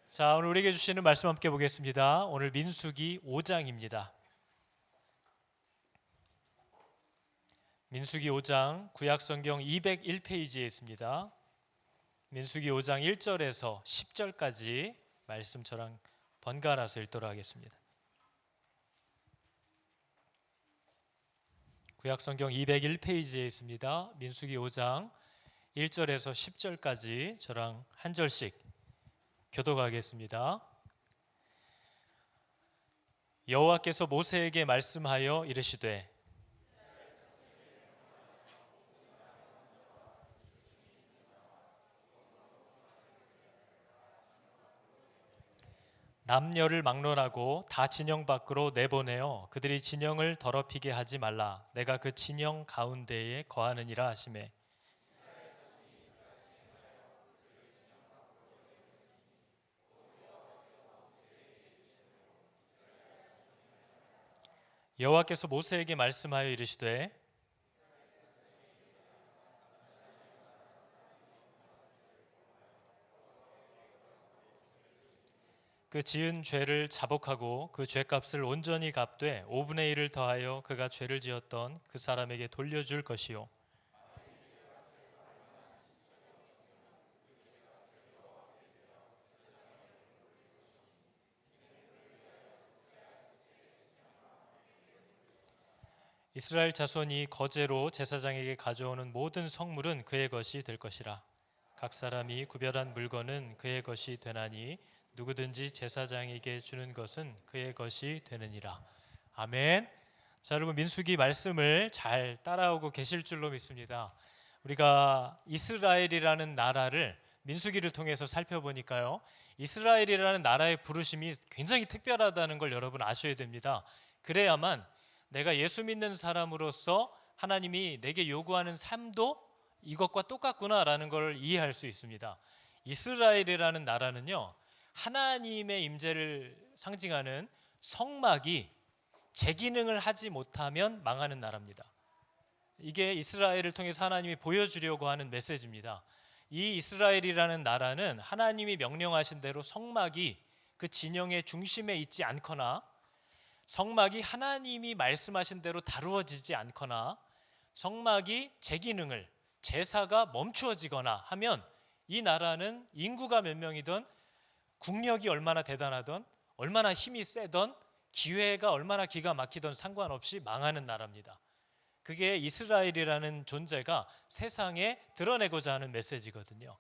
자, 오늘 우리에게 주시는 말씀 함께 보겠습니다. 오늘 민수기 5장입니다. 민수기 5장 구약성경 201페이지에 있습니다. 민수기 5장 1절에서 10절까지 말씀 저랑 번갈아서 읽도록 하겠습니다. 구약성경 201페이지에 있습니다. 민수기 5장 1절에서 10절까지 저랑 한 절씩 교독하겠습니다. 여호와께서 모세에게 말씀하여 이르시되 남녀를 막론하고 다 진영 밖으로 내보내어 그들이 진영을 더럽히게 하지 말라. 내가 그 진영 가운데에 거하느니라 하시매 여호와께서 모세에게 말씀하여 이르시되 그 지은 죄를 자복하고 그 죄값을 온전히 갚되 5분의 1을 더하여 그가 죄를 지었던 그 사람에게 돌려줄 것이요 이스라엘 자손이 거제로 제사장에게 가져오는 모든 성물은 그의 것이 될 것이라. 각 사람이 구별한 물건은 그의 것이 되나니 누구든지 제사장에게 주는 것은 그의 것이 되느니라. 아멘. 자, 여러분 민수기 말씀을 잘 따라오고 계실 줄로 믿습니다. 우리가 이스라엘이라는 나라를 민수기를 통해서 살펴보니까요, 이스라엘이라는 나라의 부르심이 굉장히 특별하다는 걸 여러분 아셔야 됩니다. 그래야만 내가 예수 믿는 사람으로서 하나님이 내게 요구하는 삶도 이것과 똑같구나라는 걸 이해할 수 있습니다. 이스라엘이라는 나라는요, 하나님의 임재를 상징하는 성막이 제 기능을 하지 못하면 망하는 나라입니다. 이게 이스라엘을 통해서 하나님이 보여주려고 하는 메시지입니다. 이 이스라엘이라는 나라는 하나님이 명령하신 대로 성막이 그 진영의 중심에 있지 않거나 성막이 하나님이 말씀하신 대로 다루어지지 않거나 성막이 제 기능을 제사가 멈추어지거나 하면 이 나라는 인구가 몇 명이든 국력이 얼마나 대단하든 얼마나 힘이 세든 기회가 얼마나 기가 막히든 상관없이 망하는 나라입니다. 그게 이스라엘이라는 존재가 세상에 드러내고자 하는 메시지거든요.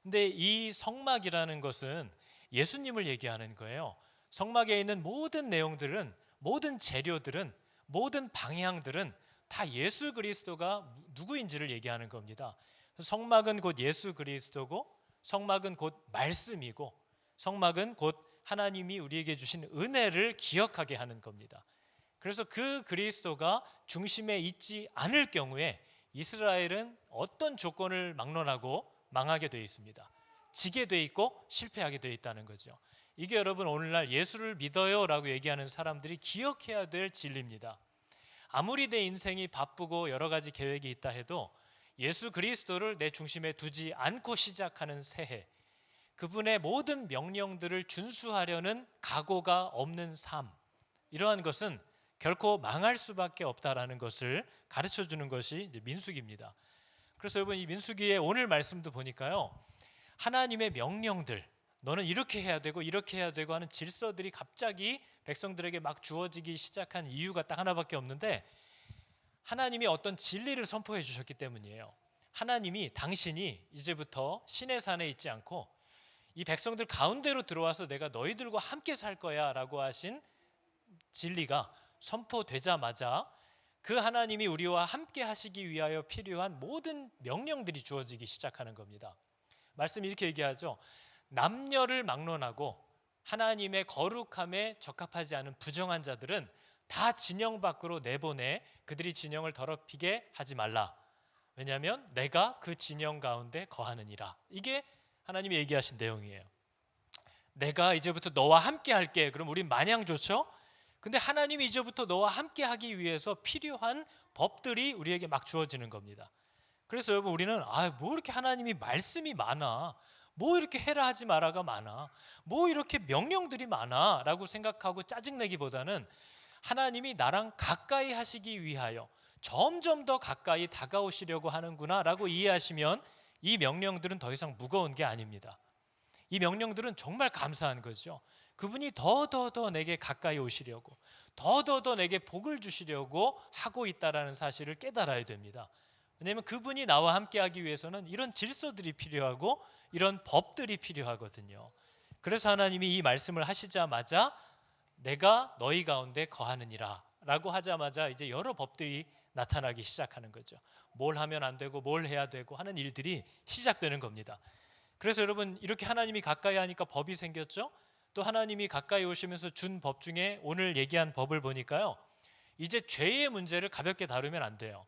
근데 이 성막이라는 것은 예수님을 얘기하는 거예요. 성막에 있는 모든 내용들은, 모든 재료들은, 모든 방향들은 다 예수 그리스도가 누구인지를 얘기하는 겁니다. 성막은 곧 예수 그리스도고, 성막은 곧 말씀이고, 성막은 곧 하나님이 우리에게 주신 은혜를 기억하게 하는 겁니다. 그래서 그 그리스도가 중심에 있지 않을 경우에 이스라엘은 어떤 조건을 막론하고 망하게 되어 있습니다. 지게 되어 있고 실패하게 되어 있다는 거죠. 이게 여러분 오늘날 예수를 믿어요 라고 얘기하는 사람들이 기억해야 될 진리입니다. 아무리 내 인생이 바쁘고 여러 가지 계획이 있다 해도 예수 그리스도를 내 중심에 두지 않고 시작하는 새해, 그분의 모든 명령들을 준수하려는 각오가 없는 삶, 이러한 것은 결코 망할 수밖에 없다라는 것을 가르쳐주는 것이 민수기입니다. 그래서 여러분 이 민수기의 오늘 말씀도 보니까요, 하나님의 명령들, 너는 이렇게 해야 되고 이렇게 해야 되고 하는 질서들이 갑자기 백성들에게 막 주어지기 시작한 이유가 딱 하나밖에 없는데, 하나님이 어떤 진리를 선포해 주셨기 때문이에요. 하나님이 당신이 이제부터 신의 산에 있지 않고 이 백성들 가운데로 들어와서 내가 너희들과 함께 살 거야 라고 하신 진리가 선포되자마자 그 하나님이 우리와 함께 하시기 위하여 필요한 모든 명령들이 주어지기 시작하는 겁니다. 말씀이 이렇게 얘기하죠. 남녀를 막론하고 하나님의 거룩함에 적합하지 않은 부정한 자들은 다 진영 밖으로 내보내 그들이 진영을 더럽히게 하지 말라. 왜냐하면 내가 그 진영 가운데 거하느니라. 이게 하나님이 얘기하신 내용이에요. 내가 이제부터 너와 함께 할게. 그럼 우린 마냥 좋죠? 근데 하나님이 이제부터 너와 함께 하기 위해서 필요한 법들이 우리에게 막 주어지는 겁니다. 그래서 여러분 우리는 뭐 이렇게 하나님이 말씀이 많아, 뭐 이렇게 해라 하지 마라가 많아, 뭐 이렇게 명령들이 많아 라고 생각하고 짜증내기보다는 하나님이 나랑 가까이 하시기 위하여 점점 더 가까이 다가오시려고 하는구나 라고 이해하시면 이 명령들은 더 이상 무거운 게 아닙니다. 이 명령들은 정말 감사한 거죠. 그분이 더 내게 가까이 오시려고, 더 내게 복을 주시려고 하고 있다라는 사실을 깨달아야 됩니다. 왜냐하면 그분이 나와 함께 하기 위해서는 이런 질서들이 필요하고 이런 법들이 필요하거든요. 그래서 하나님이 이 말씀을 하시자마자 내가 너희 가운데 거하느니라 라고 하자마자 이제 여러 법들이 나타나기 시작하는 거죠. 뭘 하면 안 되고 뭘 해야 되고 하는 일들이 시작되는 겁니다. 그래서 여러분, 이렇게 하나님이 가까이 하니까 법이 생겼죠. 또 하나님이 가까이 오시면서 준 법 중에 오늘 얘기한 법을 보니까요, 이제 죄의 문제를 가볍게 다루면 안 돼요.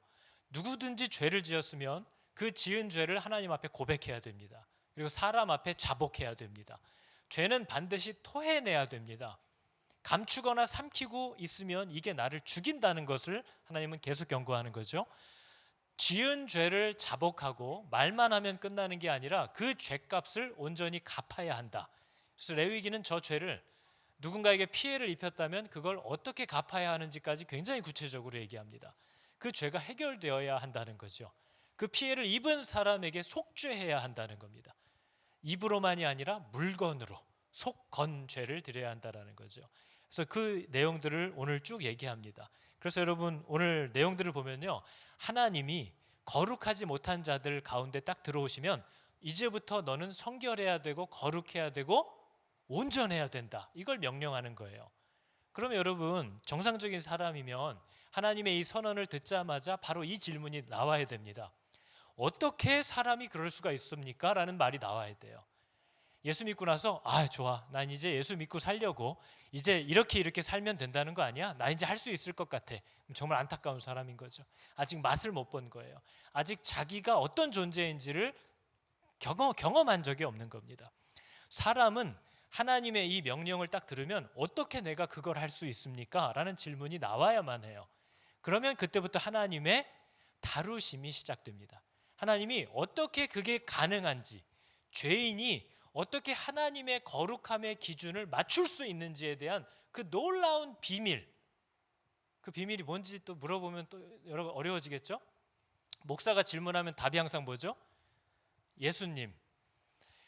누구든지 죄를 지었으면 그 지은 죄를 하나님 앞에 고백해야 됩니다. 그리고 사람 앞에 자복해야 됩니다. 죄는 반드시 토해내야 됩니다. 감추거나 삼키고 있으면 이게 나를 죽인다는 것을 하나님은 계속 경고하는 거죠. 지은 죄를 자복하고 말만 하면 끝나는 게 아니라 그 죄값을 온전히 갚아야 한다. 그래서 레위기는 저 죄를, 누군가에게 피해를 입혔다면 그걸 어떻게 갚아야 하는지까지 굉장히 구체적으로 얘기합니다. 그 죄가 해결되어야 한다는 거죠. 그 피해를 입은 사람에게 속죄해야 한다는 겁니다. 입으로만이 아니라 물건으로 속건 죄를 드려야 한다는 거죠. 그래서 그 내용들을 오늘 쭉 얘기합니다. 그래서 여러분, 오늘 내용들을 보면요, 하나님이 거룩하지 못한 자들 가운데 딱 들어오시면 이제부터 너는 성결해야 되고 거룩해야 되고 온전해야 된다, 이걸 명령하는 거예요. 그러면 여러분, 정상적인 사람이면 하나님의 이 선언을 듣자마자 바로 이 질문이 나와야 됩니다. 어떻게 사람이 그럴 수가 있습니까? 라는 말이 나와야 돼요. 예수 믿고 나서 좋아, 난 이제 예수 믿고 살려고 이제 이렇게 살면 된다는 거 아니야? 나 이제 할 수 있을 것 같아. 정말 안타까운 사람인 거죠. 아직 맛을 못 본 거예요. 아직 자기가 어떤 존재인지를 경험한 적이 없는 겁니다. 사람은 하나님의 이 명령을 딱 들으면 어떻게 내가 그걸 할 수 있습니까? 라는 질문이 나와야만 해요. 그러면 그때부터 하나님의 다루심이 시작됩니다. 하나님이 어떻게 그게 가능한지, 죄인이 어떻게 하나님의 거룩함의 기준을 맞출 수 있는지에 대한 그 놀라운 비밀, 그 비밀이 뭔지 또 물어보면 또 여러분 어려워지겠죠? 목사가 질문하면 답이 항상 뭐죠? 예수님.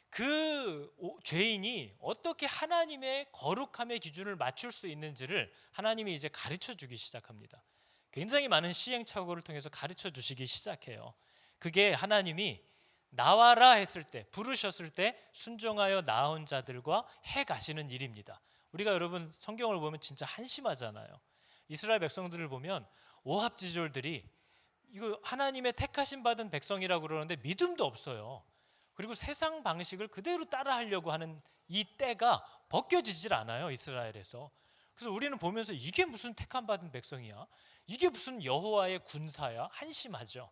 그 죄인이 어떻게 하나님의 거룩함의 기준을 맞출 수 있는지를 하나님이 이제 가르쳐 주기 시작합니다. 굉장히 많은 시행착오를 통해서 가르쳐 주시기 시작해요. 그게 하나님이 나와라 했을 때, 부르셨을 때 순종하여 나온 자들과 해 가시는 일입니다. 우리가 여러분 성경을 보면 진짜 한심하잖아요. 이스라엘 백성들을 보면 오합지졸들이 이거 하나님의 택하심 받은 백성이라고 그러는데 믿음도 없어요. 그리고 세상 방식을 그대로 따라하려고 하는 이 때가 벗겨지질 않아요, 이스라엘에서. 그래서 우리는 보면서 이게 무슨 택함 받은 백성이야? 이게 무슨 여호와의 군사야? 한심하죠.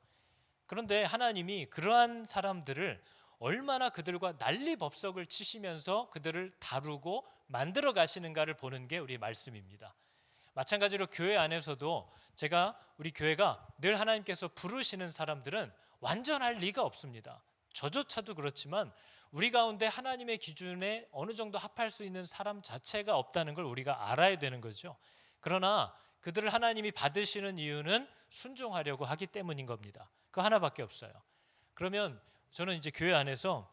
그런데 하나님이 그러한 사람들을 얼마나 그들과 난리법석을 치시면서 그들을 다루고 만들어 가시는가를 보는 게 우리 말씀입니다. 마찬가지로 교회 안에서도 우리 교회가 늘 하나님께서 부르시는 사람들은 완전할 리가 없습니다. 저조차도 그렇지만 우리 가운데 하나님의 기준에 어느 정도 합할 수 있는 사람 자체가 없다는 걸 우리가 알아야 되는 거죠. 그러나 그들을 하나님이 받으시는 이유는 순종하려고 하기 때문인 겁니다. 그 하나밖에 없어요. 그러면 저는 이제 교회 안에서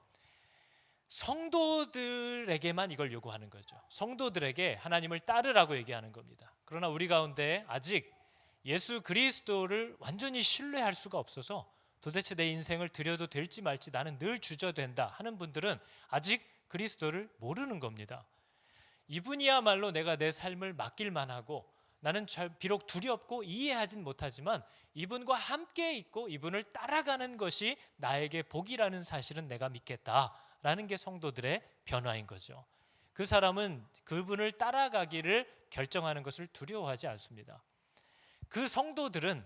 성도들에게만 이걸 요구하는 거죠. 성도들에게 하나님을 따르라고 얘기하는 겁니다. 그러나 우리 가운데 아직 예수 그리스도를 완전히 신뢰할 수가 없어서 도대체 내 인생을 드려도 될지 말지 나는 늘 주저된다 하는 분들은 아직 그리스도를 모르는 겁니다. 이분이야말로 내가 내 삶을 맡길만 하고 나는 비록 두렵고 이해하진 못하지만 이분과 함께 있고 이분을 따라가는 것이 나에게 복이라는 사실은 내가 믿겠다라는 게 성도들의 변화인 거죠. 그 사람은 그분을 따라가기를 결정하는 것을 두려워하지 않습니다. 그 성도들은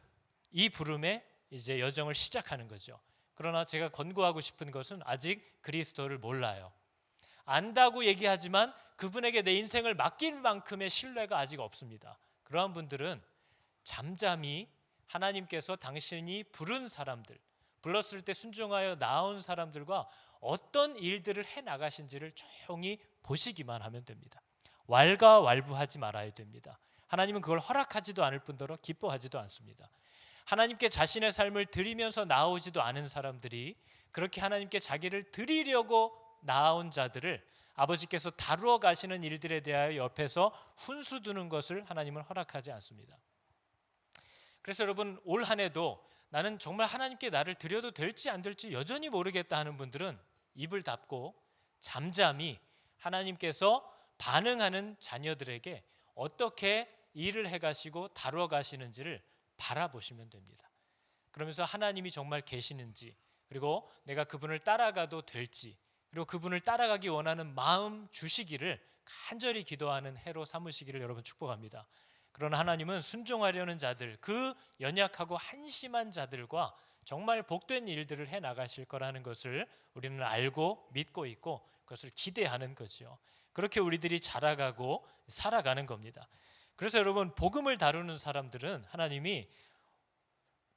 이 부름에 이제 여정을 시작하는 거죠. 그러나 제가 권고하고 싶은 것은 아직 그리스도를 몰라요. 안다고 얘기하지만 그분에게 내 인생을 맡길 만큼의 신뢰가 아직 없습니다. 그러한 분들은 잠잠히 하나님께서 당신이 부른 사람들, 불렀을 때 순종하여 나온 사람들과 어떤 일들을 해 나가신지를 조용히 보시기만 하면 됩니다. 왈가왈부하지 말아야 됩니다. 하나님은 그걸 허락하지도 않을 뿐더러 기뻐하지도 않습니다. 하나님께 자신의 삶을 드리면서 나오지도 않은 사람들이 그렇게 하나님께 자기를 드리려고 나온 자들을 아버지께서 다루어 가시는 일들에 대하여 옆에서 훈수 두는 것을 하나님은 허락하지 않습니다. 그래서 여러분, 올 한 해도 나는 정말 하나님께 나를 드려도 될지 안 될지 여전히 모르겠다 하는 분들은 입을 닫고 잠잠히 하나님께서 반응하는 자녀들에게 어떻게 일을 해가시고 다루어 가시는지를 바라보시면 됩니다. 그러면서 하나님이 정말 계시는지, 그리고 내가 그분을 따라가도 될지, 그리고 그분을 따라가기 원하는 마음 주시기를 간절히 기도하는 해로 삼으시기를 여러분 축복합니다. 그러나 하나님은 순종하려는 자들, 그 연약하고 한심한 자들과 정말 복된 일들을 해 나가실 거라는 것을 우리는 알고 믿고 있고 그것을 기대하는 거죠. 그렇게 우리들이 자라가고 살아가는 겁니다. 그래서 여러분, 복음을 다루는 사람들은 하나님이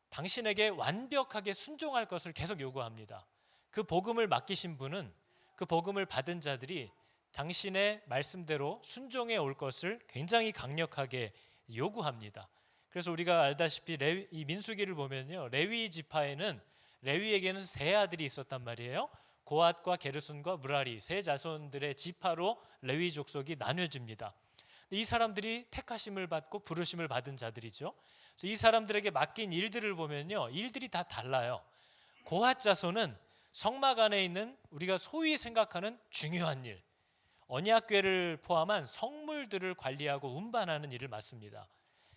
당신에게 완벽하게 순종할 것을 계속 요구합니다. 그 복음을 맡기신 분은, 그 복음을 받은 자들이 당신의 말씀대로 순종해 올 것을 굉장히 강력하게 요구합니다. 그래서 우리가 알다시피 이 민수기를 보면요, 레위 지파에는, 레위에게는 세 아들이 있었단 말이에요. 고핫과 게르손과 므라리, 세 자손들의 지파로 레위 족속이 나뉘어집니다. 이 사람들이 택하심을 받고 부르심을 받은 자들이죠. 그래서 이 사람들에게 맡긴 일들을 보면요, 일들이 다 달라요. 고핫 자손은 성막 안에 있는 우리가 소위 생각하는 중요한 일, 언약궤를 포함한 성물들을 관리하고 운반하는 일을 맡습니다.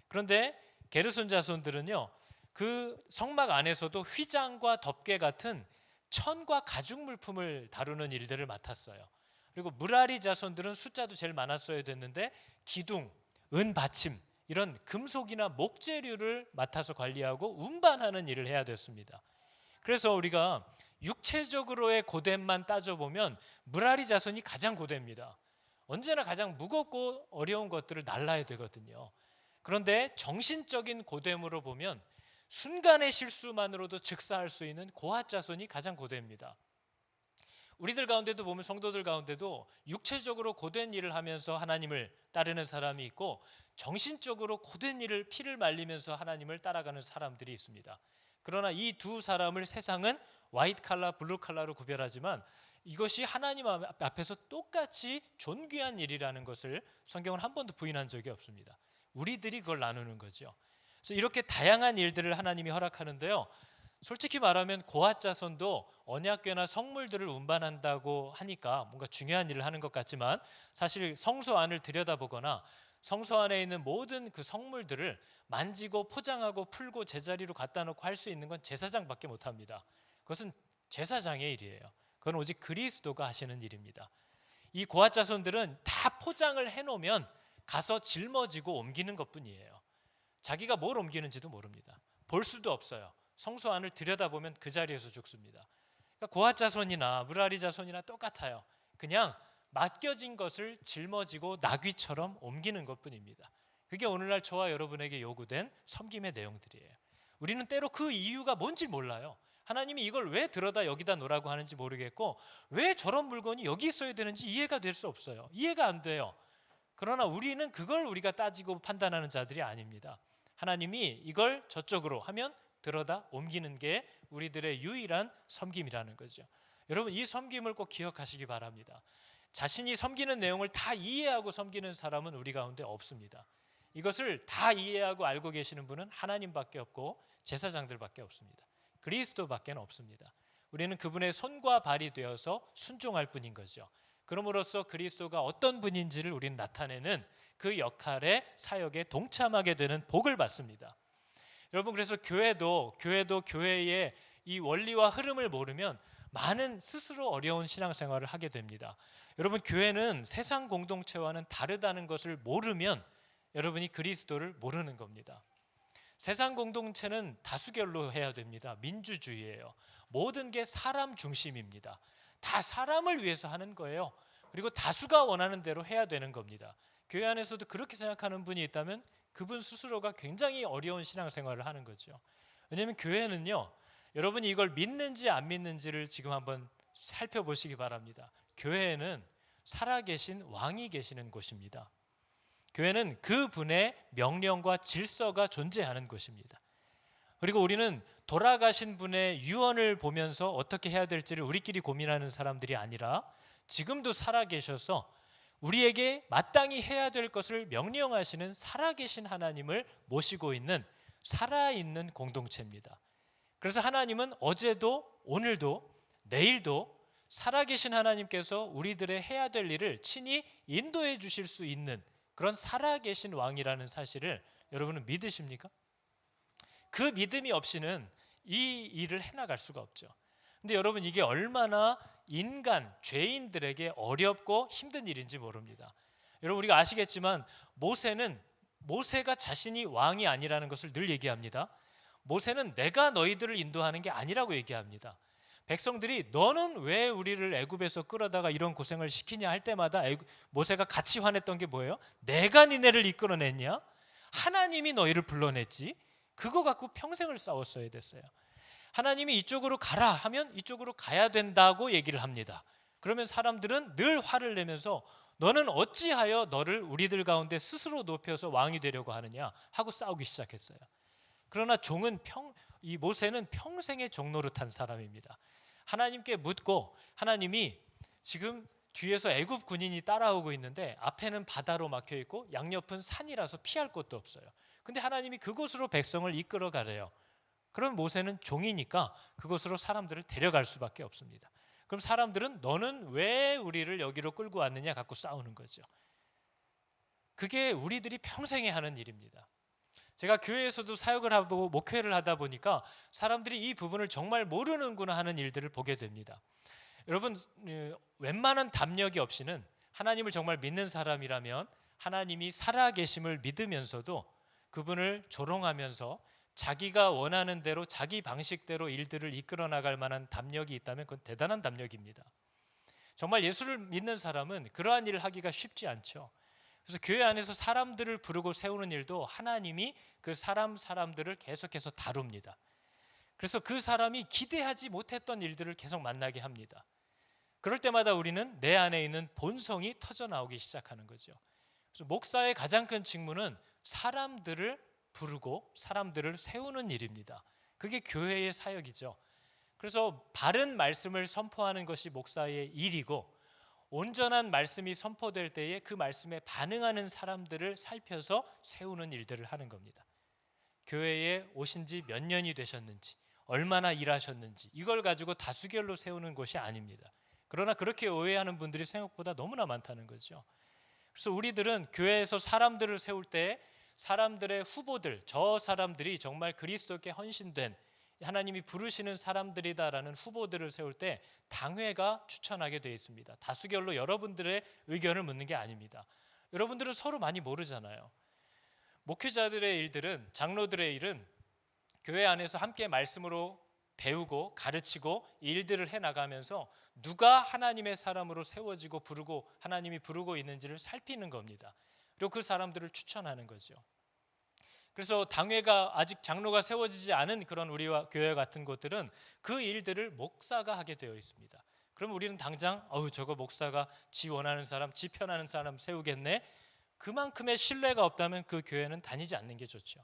그런데 게르손 자손들은요, 그 성막 안에서도 휘장과 덮개 같은 천과 가죽 물품을 다루는 일들을 맡았어요. 그리고 므라리 자손들은 숫자도 제일 많았어야 됐는데 기둥, 은 받침, 이런 금속이나 목재류를 맡아서 관리하고 운반하는 일을 해야 됐습니다. 그래서 우리가 육체적으로의 고됨만 따져보면 므라리 자손이 가장 고됩니다. 언제나 가장 무겁고 어려운 것들을 날라야 되거든요. 그런데 정신적인 고됨으로 보면 순간의 실수만으로도 즉사할 수 있는 고핫 자손이 가장 고됩니다. 우리들 가운데도 보면, 성도들 가운데도 육체적으로 고된 일을 하면서 하나님을 따르는 사람이 있고, 정신적으로 고된 일을 피를 말리면서 하나님을 따라가는 사람들이 있습니다. 그러나 이 두 사람을 세상은 화이트 칼라, 블루 칼라로 구별하지만 이것이 하나님 앞에서 똑같이 존귀한 일이라는 것을 성경은 한 번도 부인한 적이 없습니다. 우리들이 그걸 나누는 거죠. 그래서 이렇게 다양한 일들을 하나님이 허락하는데요, 솔직히 말하면 고핫 자손도 언약궤나 성물들을 운반한다고 하니까 뭔가 중요한 일을 하는 것 같지만, 사실 성소 안을 들여다보거나 성소 안에 있는 모든 그 성물들을 만지고 포장하고 풀고 제자리로 갖다 놓고 할 수 있는 건 제사장밖에 못합니다. 그것은 제사장의 일이에요. 그건 오직 그리스도가 하시는 일입니다. 이 고핫 자손들은 다 포장을 해놓으면 가서 짊어지고 옮기는 것뿐이에요. 자기가 뭘 옮기는지도 모릅니다. 볼 수도 없어요. 성소 안을 들여다보면 그 자리에서 죽습니다. 그러니까 고핫 자손이나 므라리 자손이나 똑같아요. 그냥 맡겨진 것을 짊어지고 나귀처럼 옮기는 것뿐입니다. 그게 오늘날 저와 여러분에게 요구된 섬김의 내용들이에요. 우리는 때로 그 이유가 뭔지 몰라요. 하나님이 이걸 왜 들어다 여기다 놓으라고 하는지 모르겠고, 왜 저런 물건이 여기 있어야 되는지 이해가 될 수 없어요. 이해가 안 돼요. 그러나 우리는 그걸 우리가 따지고 판단하는 자들이 아닙니다. 하나님이 이걸 저쪽으로 하면 들어다 옮기는 게 우리들의 유일한 섬김이라는 거죠. 여러분, 이 섬김을 꼭 기억하시기 바랍니다. 자신이 섬기는 내용을 다 이해하고 섬기는 사람은 우리 가운데 없습니다. 이것을 다 이해하고 알고 계시는 분은 하나님밖에 없고 제사장들밖에 없습니다. 그리스도밖에 없습니다. 우리는 그분의 손과 발이 되어서 순종할 뿐인 거죠. 그럼으로써 그리스도가 어떤 분인지를 우리는 나타내는 그 역할의 사역에 동참하게 되는 복을 받습니다. 여러분, 그래서 교회도 교회의 이 원리와 흐름을 모르면 많은 스스로 어려운 신앙생활을 하게 됩니다. 여러분, 교회는 세상 공동체와는 다르다는 것을 모르면 여러분이 그리스도를 모르는 겁니다. 세상 공동체는 다수결로 해야 됩니다. 민주주의예요. 모든 게 사람 중심입니다. 다 사람을 위해서 하는 거예요. 그리고 다수가 원하는 대로 해야 되는 겁니다. 교회 안에서도 그렇게 생각하는 분이 있다면 그분 스스로가 굉장히 어려운 신앙생활을 하는 거죠. 왜냐하면 교회는요, 여러분이 이걸 믿는지 안 믿는지를 지금 한번 살펴보시기 바랍니다. 교회에는 살아계신 왕이 계시는 곳입니다. 교회는 그분의 명령과 질서가 존재하는 곳입니다. 그리고 우리는 돌아가신 분의 유언을 보면서 어떻게 해야 될지를 우리끼리 고민하는 사람들이 아니라 지금도 살아계셔서 우리에게 마땅히 해야 될 것을 명령하시는 살아계신 하나님을 모시고 있는 살아있는 공동체입니다. 그래서 하나님은 어제도 오늘도 내일도 살아계신 하나님께서 우리들의 해야 될 일을 친히 인도해 주실 수 있는 그런 살아계신 왕이라는 사실을 여러분은 믿으십니까? 그 믿음이 없이는 이 일을 해나갈 수가 없죠. 근데 여러분, 이게 얼마나 인간, 죄인들에게 어렵고 힘든 일인지 모릅니다. 여러분, 우리가 아시겠지만 모세가 자신이 왕이 아니라는 것을 늘 얘기합니다. 모세는 내가 너희들을 인도하는 게 아니라고 얘기합니다. 백성들이 너는 왜 우리를 애굽에서 끌어다가 이런 고생을 시키냐 할 때마다 모세가 같이 화냈던 게 뭐예요? 내가 니네를 이끌어냈냐? 하나님이 너희를 불러냈지. 그거 갖고 평생을 싸웠어야 됐어요. 하나님이 이쪽으로 가라 하면 이쪽으로 가야 된다고 얘기를 합니다. 그러면 사람들은 늘 화를 내면서 너는 어찌하여 너를 우리들 가운데 스스로 높여서 왕이 되려고 하느냐 하고 싸우기 시작했어요. 그러나 이 모세는 평생의 종노릇한 사람입니다. 하나님께 묻고 하나님이 지금 뒤에서 애굽 군인이 따라오고 있는데 앞에는 바다로 막혀 있고 양옆은 산이라서 피할 곳도 없어요. 근데 하나님이 그곳으로 백성을 이끌어 가래요. 그럼 모세는 종이니까 그곳으로 사람들을 데려갈 수밖에 없습니다. 그럼 사람들은 너는 왜 우리를 여기로 끌고 왔느냐 갖고 싸우는 거죠. 그게 우리들이 평생에 하는 일입니다. 제가 교회에서도 사역을 하고 목회를 하다 보니까 사람들이 이 부분을 정말 모르는구나 하는 일들을 보게 됩니다. 여러분, 웬만한 담력이 없이는 하나님을 정말 믿는 사람이라면 하나님이 살아계심을 믿으면서도 그분을 조롱하면서 자기가 원하는 대로 자기 방식대로 일들을 이끌어 나갈 만한 담력이 있다면 그건 대단한 담력입니다. 정말 예수를 믿는 사람은 그러한 일을 하기가 쉽지 않죠. 그래서 교회 안에서 사람들을 부르고 세우는 일도 하나님이 그 사람들을 계속해서 다룹니다. 그래서 그 사람이 기대하지 못했던 일들을 계속 만나게 합니다. 그럴 때마다 우리는 내 안에 있는 본성이 터져나오기 시작하는 거죠. 그래서 목사의 가장 큰 직무는 사람들을 부르고 사람들을 세우는 일입니다. 그게 교회의 사역이죠. 그래서 바른 말씀을 선포하는 것이 목사의 일이고 온전한 말씀이 선포될 때에 그 말씀에 반응하는 사람들을 살펴서 세우는 일들을 하는 겁니다. 교회에 오신 지 몇 년이 되셨는지, 얼마나 일하셨는지 이걸 가지고 다수결로 세우는 것이 아닙니다. 그러나 그렇게 오해하는 분들이 생각보다 너무나 많다는 거죠. 그래서 우리들은 교회에서 사람들을 세울 때 사람들의 후보들, 저 사람들이 정말 그리스도께 헌신된 하나님이 부르시는 사람들이다라는 후보들을 세울 때 당회가 추천하게 되어 있습니다. 다수결로 여러분들의 의견을 묻는 게 아닙니다. 여러분들은 서로 많이 모르잖아요. 목회자들의 일들은, 장로들의 일은 교회 안에서 함께 말씀으로 배우고 가르치고 일들을 해나가면서 누가 하나님의 사람으로 세워지고 부르고 하나님이 부르고 있는지를 살피는 겁니다. 그리고 그 사람들을 추천하는 거죠. 그래서 당회가 아직 장로가 세워지지 않은 그런 우리와 교회 같은 곳들은 그 일들을 목사가 하게 되어 있습니다. 그럼 우리는 당장 저거 목사가 지 원하는 사람, 지 편하는 사람 세우겠네. 그만큼의 신뢰가 없다면 그 교회는 다니지 않는 게 좋죠.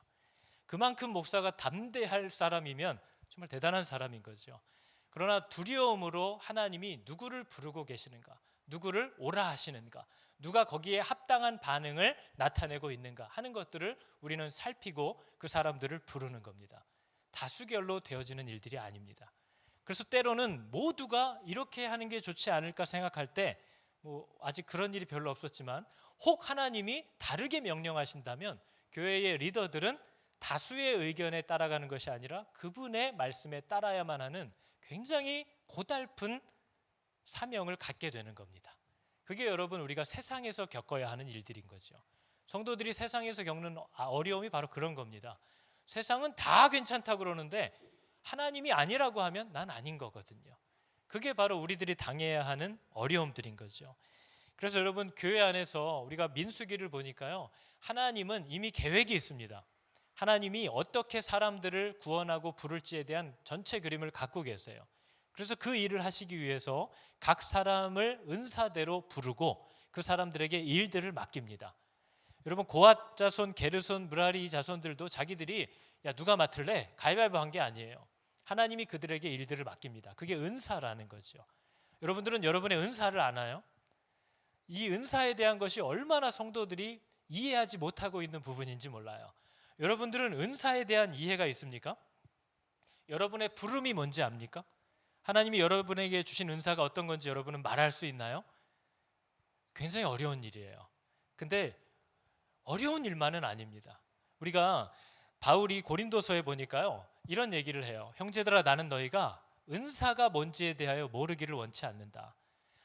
그만큼 목사가 담대할 사람이면 정말 대단한 사람인 거죠. 그러나 두려움으로 하나님이 누구를 부르고 계시는가, 누구를 오라 하시는가, 누가 거기에 합당한 반응을 나타내고 있는가 하는 것들을 우리는 살피고 그 사람들을 부르는 겁니다. 다수결로 되어지는 일들이 아닙니다. 그래서 때로는 모두가 이렇게 하는 게 좋지 않을까 생각할 때 아직 그런 일이 별로 없었지만 혹 하나님이 다르게 명령하신다면 교회의 리더들은 다수의 의견에 따라가는 것이 아니라 그분의 말씀에 따라야만 하는 굉장히 고달픈 사명을 갖게 되는 겁니다. 그게 여러분 우리가 세상에서 겪어야 하는 일들인 거죠. 성도들이 세상에서 겪는 어려움이 바로 그런 겁니다. 세상은 다 괜찮다고 그러는데 하나님이 아니라고 하면 난 아닌 거거든요. 그게 바로 우리들이 당해야 하는 어려움들인 거죠. 그래서 여러분 교회 안에서 우리가 민수기를 보니까요, 하나님은 이미 계획이 있습니다. 하나님이 어떻게 사람들을 구원하고 부를지에 대한 전체 그림을 갖고 계세요. 그래서 그 일을 하시기 위해서 각 사람을 은사대로 부르고 그 사람들에게 일들을 맡깁니다. 여러분, 고핫 자손, 게르손, 므라리 자손들도 자기들이 야 누가 맡을래? 가위바위보 한 게 아니에요. 하나님이 그들에게 일들을 맡깁니다. 그게 은사라는 거죠. 여러분들은 여러분의 은사를 아나요? 이 은사에 대한 것이 얼마나 성도들이 이해하지 못하고 있는 부분인지 몰라요. 여러분들은 은사에 대한 이해가 있습니까? 여러분의 부름이 뭔지 압니까? 하나님이 여러분에게 주신 은사가 어떤 건지 여러분은 말할 수 있나요? 굉장히 어려운 일이에요. 근데 어려운 일만은 아닙니다. 우리가 바울이 고린도서에 보니까요, 이런 얘기를 해요. 형제들아, 나는 너희가 은사가 뭔지에 대하여 모르기를 원치 않는다.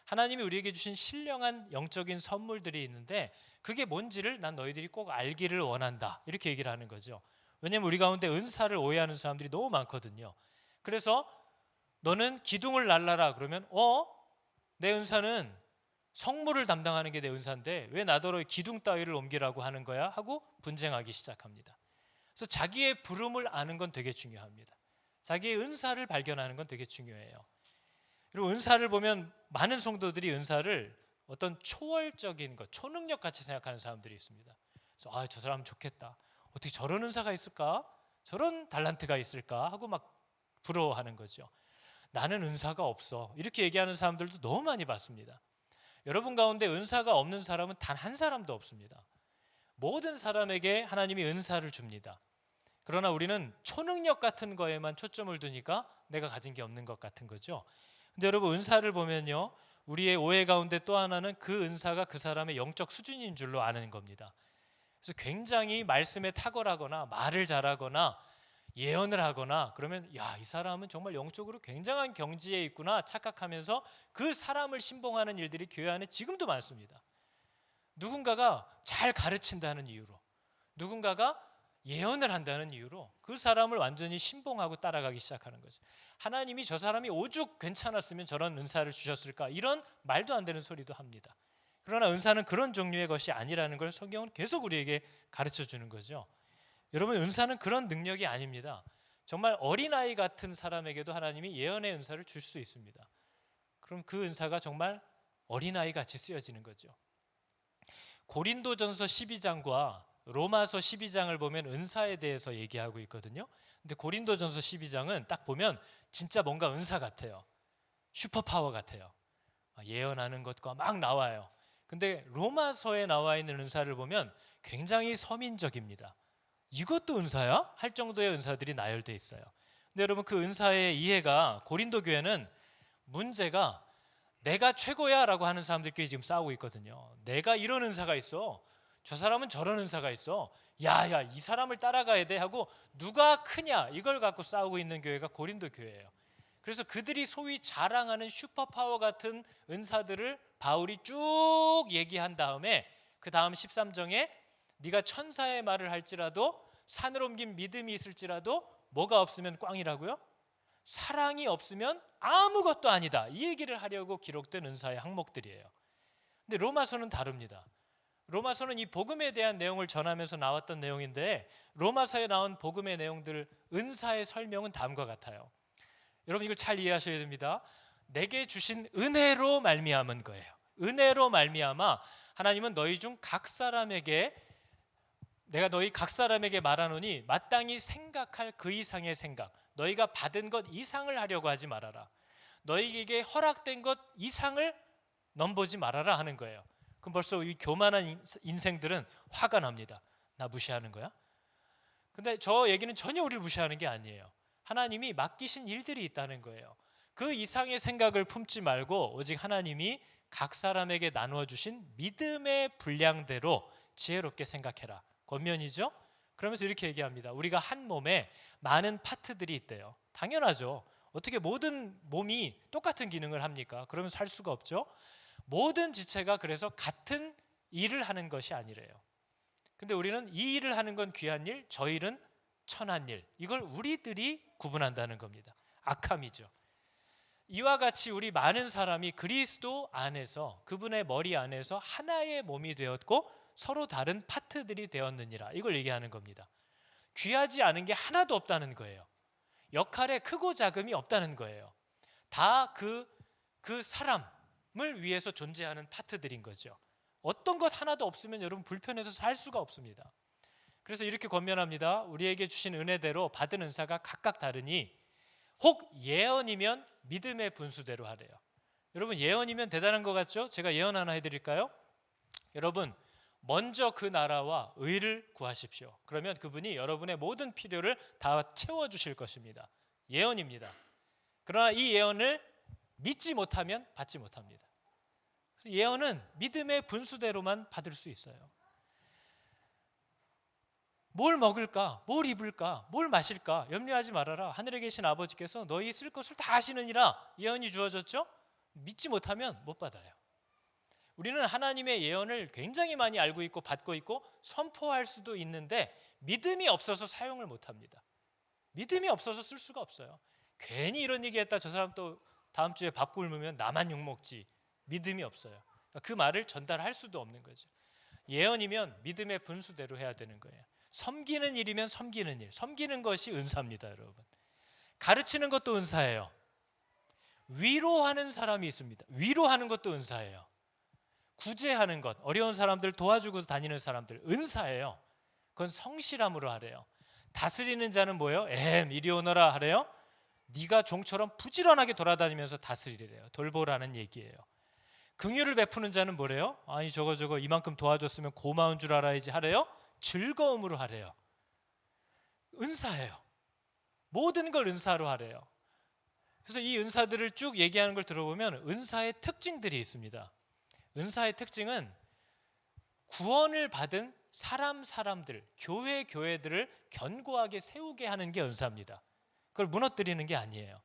하나님이 우리에게 주신 신령한 영적인 선물들이 있는데 그게 뭔지를 난 너희들이 꼭 알기를 원한다. 이렇게 얘기를 하는 거죠. 왜냐하면 우리 가운데 은사를 오해하는 사람들이 너무 많거든요. 그래서 너는 기둥을 날라라 그러면 내 은사는 성물을 담당하는 게 내 은사인데 왜 나더러 기둥 따위를 옮기라고 하는 거야? 하고 분쟁하기 시작합니다. 그래서 자기의 부름을 아는 건 되게 중요합니다. 자기의 은사를 발견하는 건 되게 중요해요. 그리고 은사를 보면 많은 성도들이 은사를 어떤 초월적인 것, 초능력 같이 생각하는 사람들이 있습니다. 그래서 저 사람 좋겠다. 어떻게 저런 은사가 있을까? 저런 달란트가 있을까? 하고 막 부러워하는 거죠. 나는 은사가 없어. 이렇게 얘기하는 사람들도 너무 많이 봤습니다. 여러분 가운데 은사가 없는 사람은 단 한 사람도 없습니다. 모든 사람에게 하나님이 은사를 줍니다. 그러나 우리는 초능력 같은 거에만 초점을 두니까 내가 가진 게 없는 것 같은 거죠. 근데 여러분, 은사를 보면요, 우리의 오해 가운데 또 하나는 그 은사가 그 사람의 영적 수준인 줄로 아는 겁니다. 그래서 굉장히 말씀에 탁월하거나 말을 잘하거나 예언을 하거나 그러면 이 사람은 정말 영적으로 굉장한 경지에 있구나 착각하면서 그 사람을 신봉하는 일들이 교회 안에 지금도 많습니다. 누군가가 잘 가르친다는 이유로, 누군가가 예언을 한다는 이유로 그 사람을 완전히 신봉하고 따라가기 시작하는 거죠. 하나님이 저 사람이 오죽 괜찮았으면 저런 은사를 주셨을까, 이런 말도 안 되는 소리도 합니다. 그러나 은사는 그런 종류의 것이 아니라는 걸 성경은 계속 우리에게 가르쳐 주는 거죠. 여러분, 은사는 그런 능력이 아닙니다. 정말 어린아이 같은 사람에게도 하나님이 예언의 은사를 줄 수 있습니다. 그럼 그 은사가 정말 어린아이 같이 쓰여지는 거죠. 고린도전서 12장과 로마서 12장을 보면 은사에 대해서 얘기하고 있거든요. 근데 고린도전서 12장은 딱 보면 진짜 뭔가 은사 같아요. 슈퍼파워 같아요. 예언하는 것과 막 나와요. 근데 로마서에 나와 있는 은사를 보면 굉장히 서민적입니다. 이것도 은사야? 할 정도의 은사들이 나열되어 있어요. 근데 여러분, 그 은사의 이해가 고린도 교회는 문제가 내가 최고야 라고 하는 사람들끼리 지금 싸우고 있거든요. 내가 이런 은사가 있어, 저 사람은 저런 은사가 있어, 야야 이 사람을 따라가야 돼 하고 누가 크냐, 이걸 갖고 싸우고 있는 교회가 고린도 교회예요. 그래서 그들이 소위 자랑하는 슈퍼파워 같은 은사들을 바울이 쭉 얘기한 다음에 그 다음 13정에 네가 천사의 말을 할지라도 산을 옮긴 믿음이 있을지라도 뭐가 없으면 꽝이라고요? 사랑이 없으면 아무것도 아니다, 이 얘기를 하려고 기록된 은사의 항목들이에요. 근데 로마서는 다릅니다. 로마서는 이 복음에 대한 내용을 전하면서 나왔던 내용인데 로마서에 나온 복음의 내용들, 은사의 설명은 다음과 같아요. 여러분, 이걸 잘 이해하셔야 됩니다. 내게 주신 은혜로 말미암은 거예요. 은혜로 말미암아 하나님은 너희 중 각 사람에게, 내가 너희 각 사람에게 말하노니 마땅히 생각할 그 이상의 생각, 너희가 받은 것 이상을 하려고 하지 말아라. 너희에게 허락된 것 이상을 넘보지 말아라 하는 거예요. 그럼 벌써 이 교만한 인생들은 화가 납니다. 나 무시하는 거야? 근데 저 얘기는 전혀 우리를 무시하는 게 아니에요. 하나님이 맡기신 일들이 있다는 거예요. 그 이상의 생각을 품지 말고 오직 하나님이 각 사람에게 나누어 주신 믿음의 분량대로 지혜롭게 생각해라, 권면이죠. 그러면서 이렇게 얘기합니다. 우리가 한 몸에 많은 파트들이 있대요. 당연하죠. 어떻게 모든 몸이 똑같은 기능을 합니까? 그러면 살 수가 없죠. 모든 지체가 그래서 같은 일을 하는 것이 아니래요. 근데 우리는 이 일을 하는 건 귀한 일, 저 일은 천한 일, 이걸 우리들이 구분한다는 겁니다. 악함이죠. 이와 같이 우리 많은 사람이 그리스도 안에서, 그분의 머리 안에서 하나의 몸이 되었고 서로 다른 파트들이 되었느니라, 이걸 얘기하는 겁니다. 귀하지 않은 게 하나도 없다는 거예요. 역할에 크고 작음이 없다는 거예요. 다 그 사람을 위해서 존재하는 파트들인 거죠. 어떤 것 하나도 없으면 여러분 불편해서 살 수가 없습니다. 그래서 이렇게 권면합니다. 우리에게 주신 은혜대로 받은 은사가 각각 다르니 혹 예언이면 믿음의 분수대로 하래요. 여러분, 예언이면 대단한 것 같죠? 제가 예언 하나 해드릴까요? 여러분, 먼저 그 나라와 의를 구하십시오. 그러면 그분이 여러분의 모든 필요를 다 채워주실 것입니다. 예언입니다. 그러나 이 예언을 믿지 못하면 받지 못합니다. 예언은 믿음의 분수대로만 받을 수 있어요. 뭘 먹을까? 뭘 입을까? 뭘 마실까? 염려하지 말아라. 하늘에 계신 아버지께서 너희 쓸 것을 다 아시느니라. 예언이 주어졌죠? 믿지 못하면 못 받아요. 우리는 하나님의 예언을 굉장히 많이 알고 있고 받고 있고 선포할 수도 있는데 믿음이 없어서 사용을 못합니다. 믿음이 없어서 쓸 수가 없어요. 괜히 이런 얘기했다 저 사람 또 다음 주에 밥 굶으면 나만 욕먹지. 믿음이 없어요. 그 말을 전달할 수도 없는 거죠. 예언이면 믿음의 분수대로 해야 되는 거예요. 섬기는 일이면 섬기는 일, 섬기는 것이 은사입니다, 여러분. 가르치는 것도 은사예요. 위로하는 사람이 있습니다. 위로하는 것도 은사예요. 구제하는 것, 어려운 사람들 도와주고 다니는 사람들, 은사예요. 그건 성실함으로 하래요. 다스리는 자는 뭐예요? 이리 오너라 하래요. 네가 종처럼 부지런하게 돌아다니면서 다스리래요. 돌보라는 얘기예요. 긍휼을 베푸는 자는 뭐래요? 아니 저거 이만큼 도와줬으면 고마운 줄 알아야지 하래요. 즐거움으로 하래요. 은사예요. 모든 걸 은사로 하래요. 그래서 이 은사들을 쭉 얘기하는 걸 들어보면 은사의 특징들이 있습니다. 은사의 특징은 구원을 받은 사람들, 교회들을 견고하게 세우게 하는 게 은사입니다. 그걸 무너뜨리는 게 아니에요.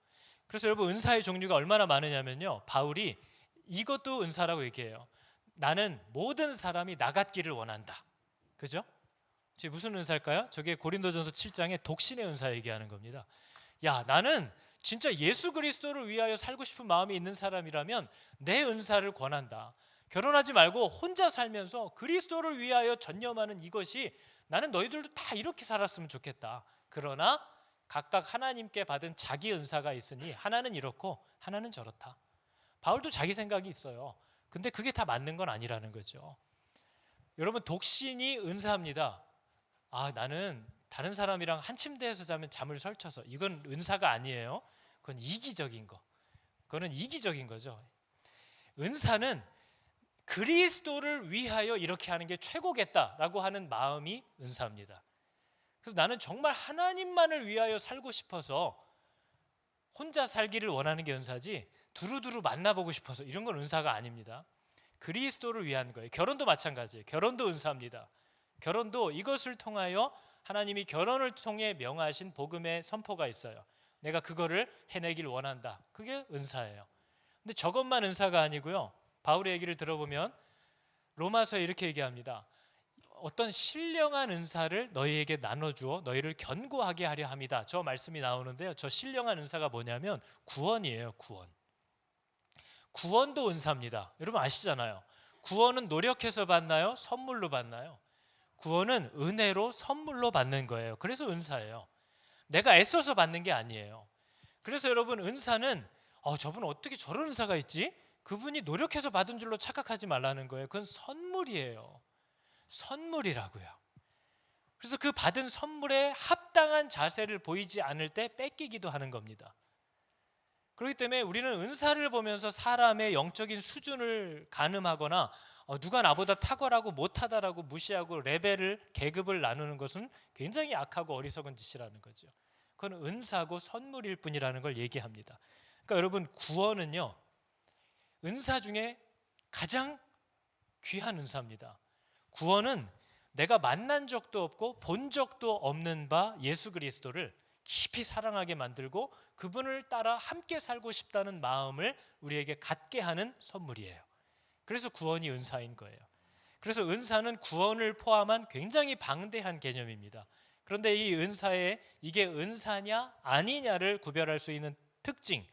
그래서 여러분, 은사의 종류가 얼마나 많으냐면요, 바울이 이것도 은사라고 얘기해요. 나는 모든 사람이 나 같기를 원한다. 그죠? 무슨 은사일까요? 저게 고린도전서 7장에 독신의 은사 얘기하는 겁니다. 야, 나는 진짜 예수 그리스도를 위하여 살고 싶은 마음이 있는 사람이라면 내 은사를 권한다. 결혼하지 말고 혼자 살면서 그리스도를 위하여 전념하는 이것이, 나는 너희들도 다 이렇게 살았으면 좋겠다. 그러나 각각 하나님께 받은 자기 은사가 있으니 하나는 이렇고 하나는 저렇다. 바울도 자기 생각이 있어요. 근데 그게 다 맞는 건 아니라는 거죠. 여러분, 독신이 은사입니다. 나는 다른 사람이랑 한 침대에서 자면 잠을 설쳐서, 이건 은사가 아니에요. 그건 이기적인 거. 그거는 이기적인 거죠. 은사는 그리스도를 위하여 이렇게 하는 게 최고겠다라고 하는 마음이 은사입니다. 그래서 나는 정말 하나님만을 위하여 살고 싶어서 혼자 살기를 원하는 게 은사지, 두루두루 만나보고 싶어서 이런 건 은사가 아닙니다. 그리스도를 위한 거예요. 결혼도 마찬가지예요. 결혼도 은사입니다. 결혼도 이것을 통하여 하나님이 결혼을 통해 명하신 복음의 선포가 있어요. 내가 그거를 해내길 원한다. 그게 은사예요. 근데 저것만 은사가 아니고요, 바울의 얘기를 들어보면 로마서에 이렇게 얘기합니다. 어떤 신령한 은사를 너희에게 나눠주어 너희를 견고하게 하려 함이다. 저 말씀이 나오는데요, 저 신령한 은사가 뭐냐면 구원이에요. 구원도 은사입니다. 여러분 아시잖아요. 구원은 노력해서 받나요? 선물로 받나요? 구원은 은혜로 선물로 받는 거예요. 그래서 은사예요. 내가 애써서 받는 게 아니에요. 그래서 여러분, 은사는 저분 어떻게 저런 은사가 있지? 그분이 노력해서 받은 줄로 착각하지 말라는 거예요. 그건 선물이에요. 선물이라고요. 그래서 그 받은 선물에 합당한 자세를 보이지 않을 때 뺏기기도 하는 겁니다. 그렇기 때문에 우리는 은사를 보면서 사람의 영적인 수준을 가늠하거나 누가 나보다 탁월하고 못하다라고 무시하고 레벨을, 계급을 나누는 것은 굉장히 악하고 어리석은 짓이라는 거죠. 그건 은사고 선물일 뿐이라는 걸 얘기합니다. 그러니까 여러분, 구원은요, 은사 중에 가장 귀한 은사입니다. 구원은 내가 만난 적도 없고 본 적도 없는 바 예수 그리스도를 깊이 사랑하게 만들고 그분을 따라 함께 살고 싶다는 마음을 우리에게 갖게 하는 선물이에요. 그래서 구원이 은사인 거예요. 그래서 은사는 구원을 포함한 굉장히 방대한 개념입니다. 그런데 이 은사에 이게 은사냐 아니냐를 구별할 수 있는 특징,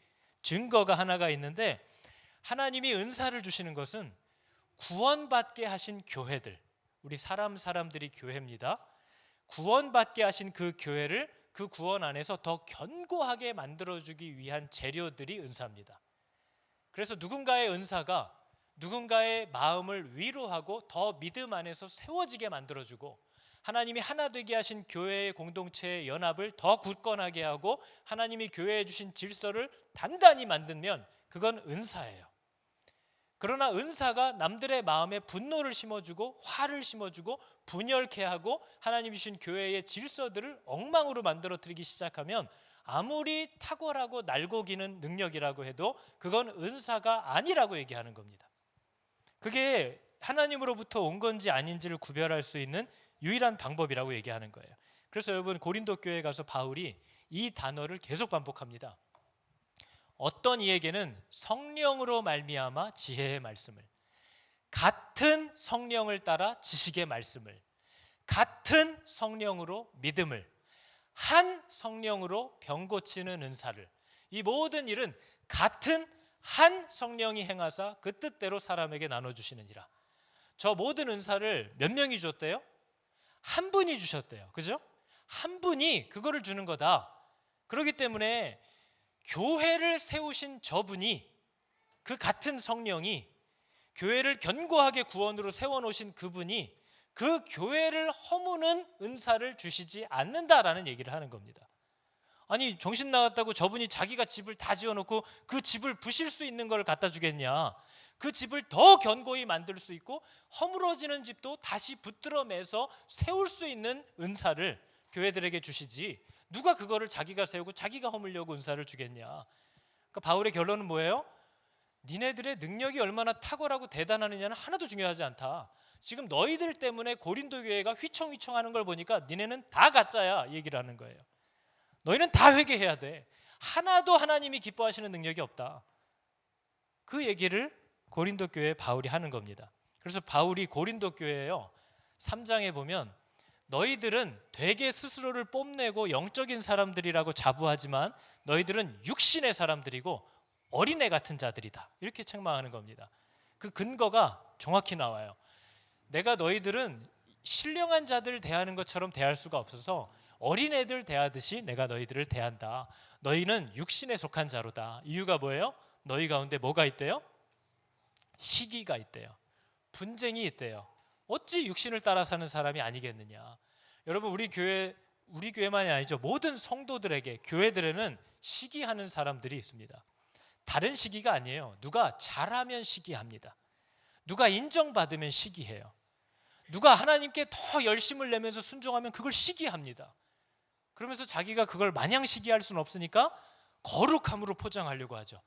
증거가 하나가 있는데, 하나님이 은사를 주시는 것은 구원받게 하신 교회들, 우리 사람들이 교회입니다. 구원받게 하신 그 교회를 그 구원 안에서 더 견고하게 만들어주기 위한 재료들이 은사입니다. 그래서 누군가의 은사가 누군가의 마음을 위로하고 더 믿음 안에서 세워지게 만들어주고, 하나님이 하나 되게 하신 교회의 공동체의 연합을 더 굳건하게 하고 하나님이 교회에 주신 질서를 단단히 만들면 그건 은사예요. 그러나 은사가 남들의 마음에 분노를 심어주고 화를 심어주고 분열케 하고 하나님이 주신 교회의 질서들을 엉망으로 만들어뜨리기 시작하면 아무리 탁월하고 날고기는 능력이라고 해도 그건 은사가 아니라고 얘기하는 겁니다. 그게 하나님으로부터 온 건지 아닌지를 구별할 수 있는 유일한 방법이라고 얘기하는 거예요. 그래서 여러분, 고린도 교회에 가서 바울이 이 단어를 계속 반복합니다. 어떤 이에게는 성령으로 말미암아 지혜의 말씀을, 같은 성령을 따라 지식의 말씀을, 같은 성령으로 믿음을, 한 성령으로 병 고치는 은사를, 이 모든 일은 같은 한 성령이 행하사 그 뜻대로 사람에게 나눠주시느니라. 저 모든 은사를 몇 명이 줬대요? 한 분이 주셨대요. 그죠? 한 분이 그거를 주는 거다. 그렇기 때문에 교회를 세우신 저분이, 그 같은 성령이 교회를 견고하게 구원으로 세워놓으신 그분이 그 교회를 허무는 은사를 주시지 않는다라는 얘기를 하는 겁니다. 아니, 정신 나갔다고 저분이 자기가 집을 다 지어놓고 그 집을 부실 수 있는 걸 갖다 주겠냐? 그 집을 더 견고히 만들 수 있고 허물어지는 집도 다시 붙들어매서 세울 수 있는 은사를 교회들에게 주시지, 누가 그거를 자기가 세우고 자기가 허물려고 은사를 주겠냐? 그러니까 바울의 결론은 뭐예요? 니네들의 능력이 얼마나 탁월하고 대단하느냐는 하나도 중요하지 않다. 지금 너희들 때문에 고린도 교회가 휘청휘청하는 걸 보니까 니네는 다 가짜야, 얘기를 하는 거예요. 너희는 다 회개해야 돼. 하나도 하나님이 기뻐하시는 능력이 없다. 그 얘기를 고린도 교회에 바울이 하는 겁니다. 그래서 바울이 고린도 교회에요, 3장에 보면 너희들은 되게 스스로를 뽐내고 영적인 사람들이라고 자부하지만 너희들은 육신의 사람들이고 어린애 같은 자들이다, 이렇게 책망하는 겁니다. 그 근거가 정확히 나와요. 내가 너희들은 신령한 자들 대하는 것처럼 대할 수가 없어서 어린애들 대하듯이 내가 너희들을 대한다. 너희는 육신에 속한 자로다. 이유가 뭐예요? 너희 가운데 뭐가 있대요? 시기가 있대요. 분쟁이 있대요. 어찌 육신을 따라 사는 사람이 아니겠느냐. 여러분, 우리 교회만이 아니죠. 모든 성도들에게, 교회들에는 시기하는 사람들이 있습니다. 다른 시기가 아니에요. 누가 잘하면 시기합니다. 누가 인정받으면 시기해요. 누가 하나님께 더 열심을 내면서 순종하면 그걸 시기합니다. 그러면서 자기가 그걸 마냥 시기할 수는 없으니까 거룩함으로 포장하려고 하죠.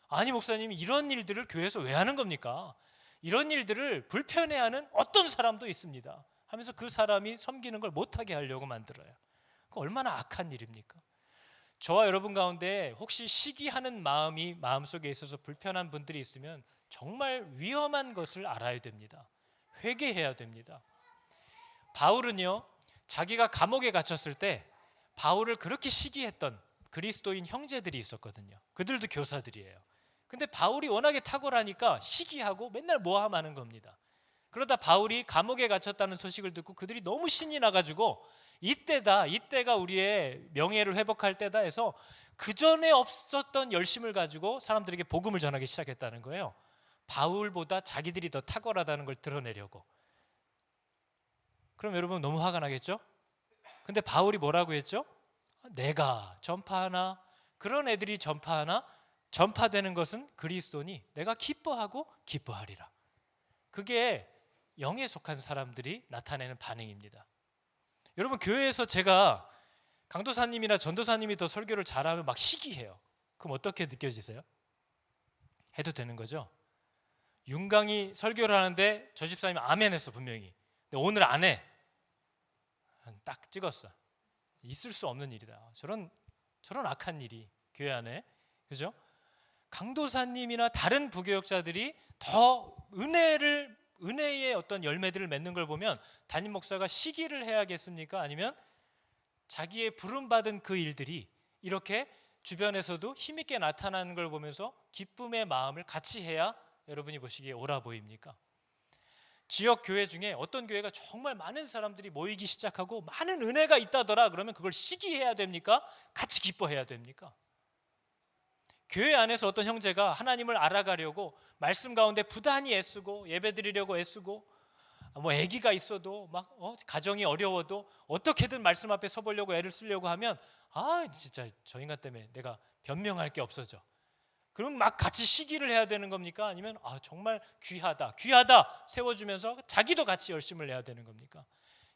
아니, 목사님이 이런 일들을 교회에서 왜 하는 겁니까? 이런 일들을 불편해하는 어떤 사람도 있습니다 하면서 그 사람이 섬기는 걸 못하게 하려고 만들어요. 그 얼마나 악한 일입니까? 저와 여러분 가운데 혹시 시기하는 마음이 마음속에 있어서 불편한 분들이 있으면 정말 위험한 것을 알아야 됩니다. 회개해야 됩니다. 바울은요, 자기가 감옥에 갇혔을 때 바울을 그렇게 시기했던 그리스도인 형제들이 있었거든요. 그들도 교사들이에요. 근데 바울이 워낙에 탁월하니까 시기하고 맨날 모함하는 겁니다. 그러다 바울이 감옥에 갇혔다는 소식을 듣고 그들이 너무 신이 나가지고 이때가 우리의 명예를 회복할 때다 해서 그 전에 없었던 열심을 가지고 사람들에게 복음을 전하기 시작했다는 거예요. 바울보다 자기들이 더 탁월하다는 걸 드러내려고. 그럼 여러분 너무 화가 나겠죠? 근데 바울이 뭐라고 했죠? 내가 전파하나, 그런 애들이 전파하나, 전파되는 것은 그리스도니 내가 기뻐하고 기뻐하리라. 그게 영에 속한 사람들이 나타내는 반응입니다. 여러분, 교회에서 제가 강도사님이나 전도사님이 더 설교를 잘하면 막 시기해요. 그럼 어떻게 느껴지세요? 해도 되는 거죠? 윤강이 설교를 하는데 저 집사님이 아멘 했어, 분명히. 근데 오늘 안 해. 딱 찍었어. 있을 수 없는 일이다. 저런 악한 일이 교회 안에, 그죠? 강도사님이나 다른 부교역자들이 더 은혜의 어떤 열매들을 맺는 걸 보면 담임 목사가 시기를 해야겠습니까? 아니면 자기의 부름받은 그 일들이 이렇게 주변에서도 힘있게 나타나는 걸 보면서 기쁨의 마음을 같이 해야 여러분이 보시기에 옳아 보입니까? 지역 교회 중에 어떤 교회가 정말 많은 사람들이 모이기 시작하고 많은 은혜가 있다더라. 그러면 그걸 시기해야 됩니까? 같이 기뻐해야 됩니까? 교회 안에서 어떤 형제가 하나님을 알아가려고 말씀 가운데 부단히 애쓰고 예배드리려고 애쓰고 뭐 아기가 있어도 막 가정이 어려워도 어떻게든 말씀 앞에 서보려고 애를 쓰려고 하면 진짜 저 인간 때문에 내가 변명할 게 없어져. 그럼 막 같이 시기를 해야 되는 겁니까? 아니면 정말 귀하다 세워주면서 자기도 같이 열심을 내야 되는 겁니까?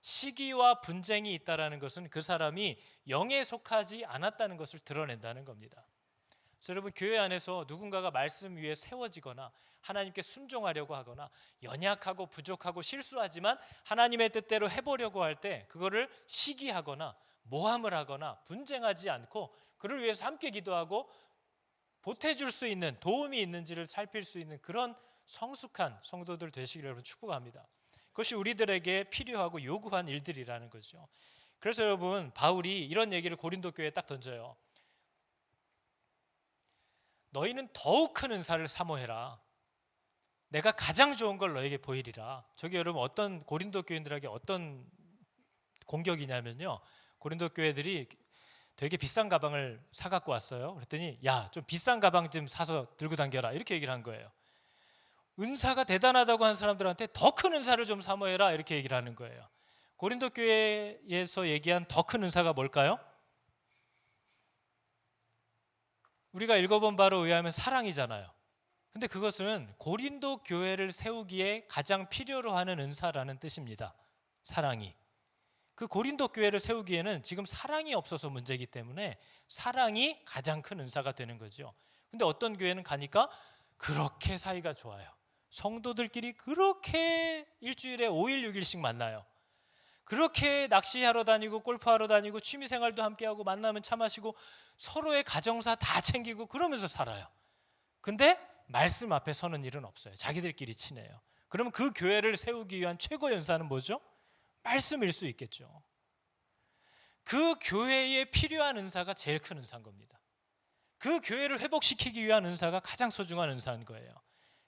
시기와 분쟁이 있다라는 것은 그 사람이 영에 속하지 않았다는 것을 드러낸다는 겁니다. 그래서 여러분, 교회 안에서 누군가가 말씀 위에 세워지거나 하나님께 순종하려고 하거나 연약하고 부족하고 실수하지만 하나님의 뜻대로 해보려고 할 때 그거를 시기하거나 모함을 하거나 분쟁하지 않고 그를 위해서 함께 기도하고 보태줄 수 있는, 도움이 있는지를 살필 수 있는 그런 성숙한 성도들 되시기를 여러분 축복합니다. 그것이 우리들에게 필요하고 요구한 일들이라는 거죠. 그래서 여러분, 바울이 이런 얘기를 고린도 교회에 딱 던져요. 너희는 더욱 큰 은사를 사모해라. 내가 가장 좋은 걸 너에게 보이리라. 저게 여러분 어떤 고린도 교인들에게 어떤 공격이냐면요, 고린도 교회들이 되게 비싼 가방을 사갖고 왔어요. 그랬더니 야, 좀 비싼 가방 좀 사서 들고 다녀라, 이렇게 얘기를 한 거예요. 은사가 대단하다고 한 사람들한테 더 큰 은사를 좀 사모해라, 이렇게 얘기를 하는 거예요. 고린도 교회에서 얘기한 더 큰 은사가 뭘까요? 우리가 읽어본 바로 의하면 사랑이잖아요. 근데 그것은 고린도 교회를 세우기에 가장 필요로 하는 은사라는 뜻입니다. 사랑이. 그 고린도 교회를 세우기에는 지금 사랑이 없어서 문제이기 때문에 사랑이 가장 큰 은사가 되는 거죠. 근데 어떤 교회는 가니까 그렇게 사이가 좋아요. 성도들끼리 그렇게 일주일에 5일 6일씩 만나요. 그렇게 낚시하러 다니고 골프하러 다니고 취미생활도 함께하고 만나면 차 마시고 서로의 가정사 다 챙기고 그러면서 살아요. 근데 말씀 앞에 서는 일은 없어요. 자기들끼리 친해요. 그러면 그 교회를 세우기 위한 최고 연사는 뭐죠? 말씀일 수 있겠죠. 그 교회에 필요한 은사가 제일 큰 은사인 겁니다. 그 교회를 회복시키기 위한 은사가 가장 소중한 은사인 거예요.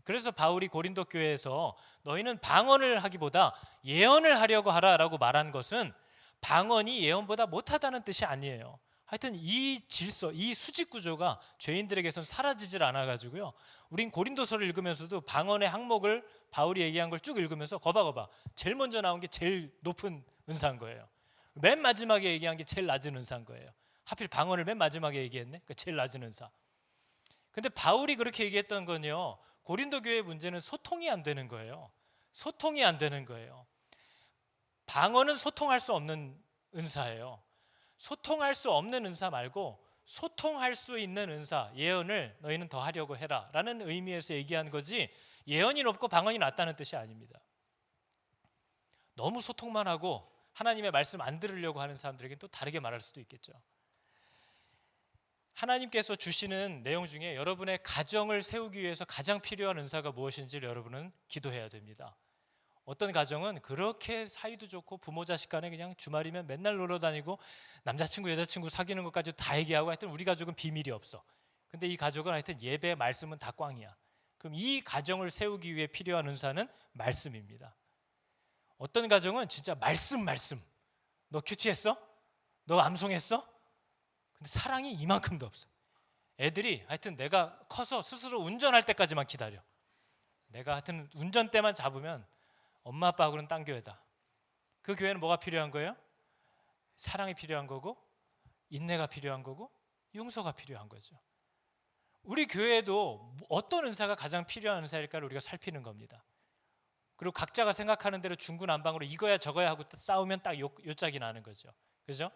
그래서 바울이 고린도 교회에서 너희는 방언을 하기보다 예언을 하려고 하라라고 말한 것은 방언이 예언보다 못하다는 뜻이 아니에요. 하여튼 이 질서, 이 수직 구조가 죄인들에게선 사라지질 않아가지고요, 우린 고린도서를 읽으면서도 방언의 항목을 바울이 얘기한 걸 쭉 읽으면서 거봐 제일 먼저 나온 게 제일 높은 은사인 거예요. 맨 마지막에 얘기한 게 제일 낮은 은사인 거예요. 하필 방언을 맨 마지막에 얘기했네. 그러니까 제일 낮은 은사. 근데 바울이 그렇게 얘기했던 건요, 고린도 교회의 문제는 소통이 안 되는 거예요. 소통이 안 되는 거예요. 방언은 소통할 수 없는 은사예요. 소통할 수 없는 은사 말고 소통할 수 있는 은사, 예언을 너희는 더 하려고 해라 라는 의미에서 얘기한 거지, 예언이 높고 방언이 낮다는 뜻이 아닙니다. 너무 소통만 하고 하나님의 말씀 안 들으려고 하는 사람들에게는 또 다르게 말할 수도 있겠죠. 하나님께서 주시는 내용 중에 여러분의 가정을 세우기 위해서 가장 필요한 은사가 무엇인지를 여러분은 기도해야 됩니다. 어떤 가정은 그렇게 사이도 좋고 부모 자식 간에 그냥 주말이면 맨날 놀러 다니고 남자친구 여자친구 사귀는 것까지 다 얘기하고, 하여튼 우리 가족은 비밀이 없어. 근데 이 가족은 하여튼 예배 말씀은 다 꽝이야. 그럼 이 가정을 세우기 위해 필요한 은사는 말씀입니다. 어떤 가정은 진짜 말씀 너 큐티했어? 너 암송했어? 근데 사랑이 이만큼도 없어. 애들이 하여튼 내가 커서 스스로 운전할 때까지만 기다려. 내가 하여튼 운전대만 잡으면 엄마 아빠하고는 딴 교회다. 그 교회는 뭐가 필요한 거예요? 사랑이 필요한 거고, 인내가 필요한 거고, 용서가 필요한 거죠. 우리 교회도 어떤 은사가 가장 필요한 은사일까를 우리가 살피는 겁니다. 그리고 각자가 생각하는 대로 중구난방으로 이거야 저거야 하고 싸우면 딱 요짝이 나는 거죠. 그죠?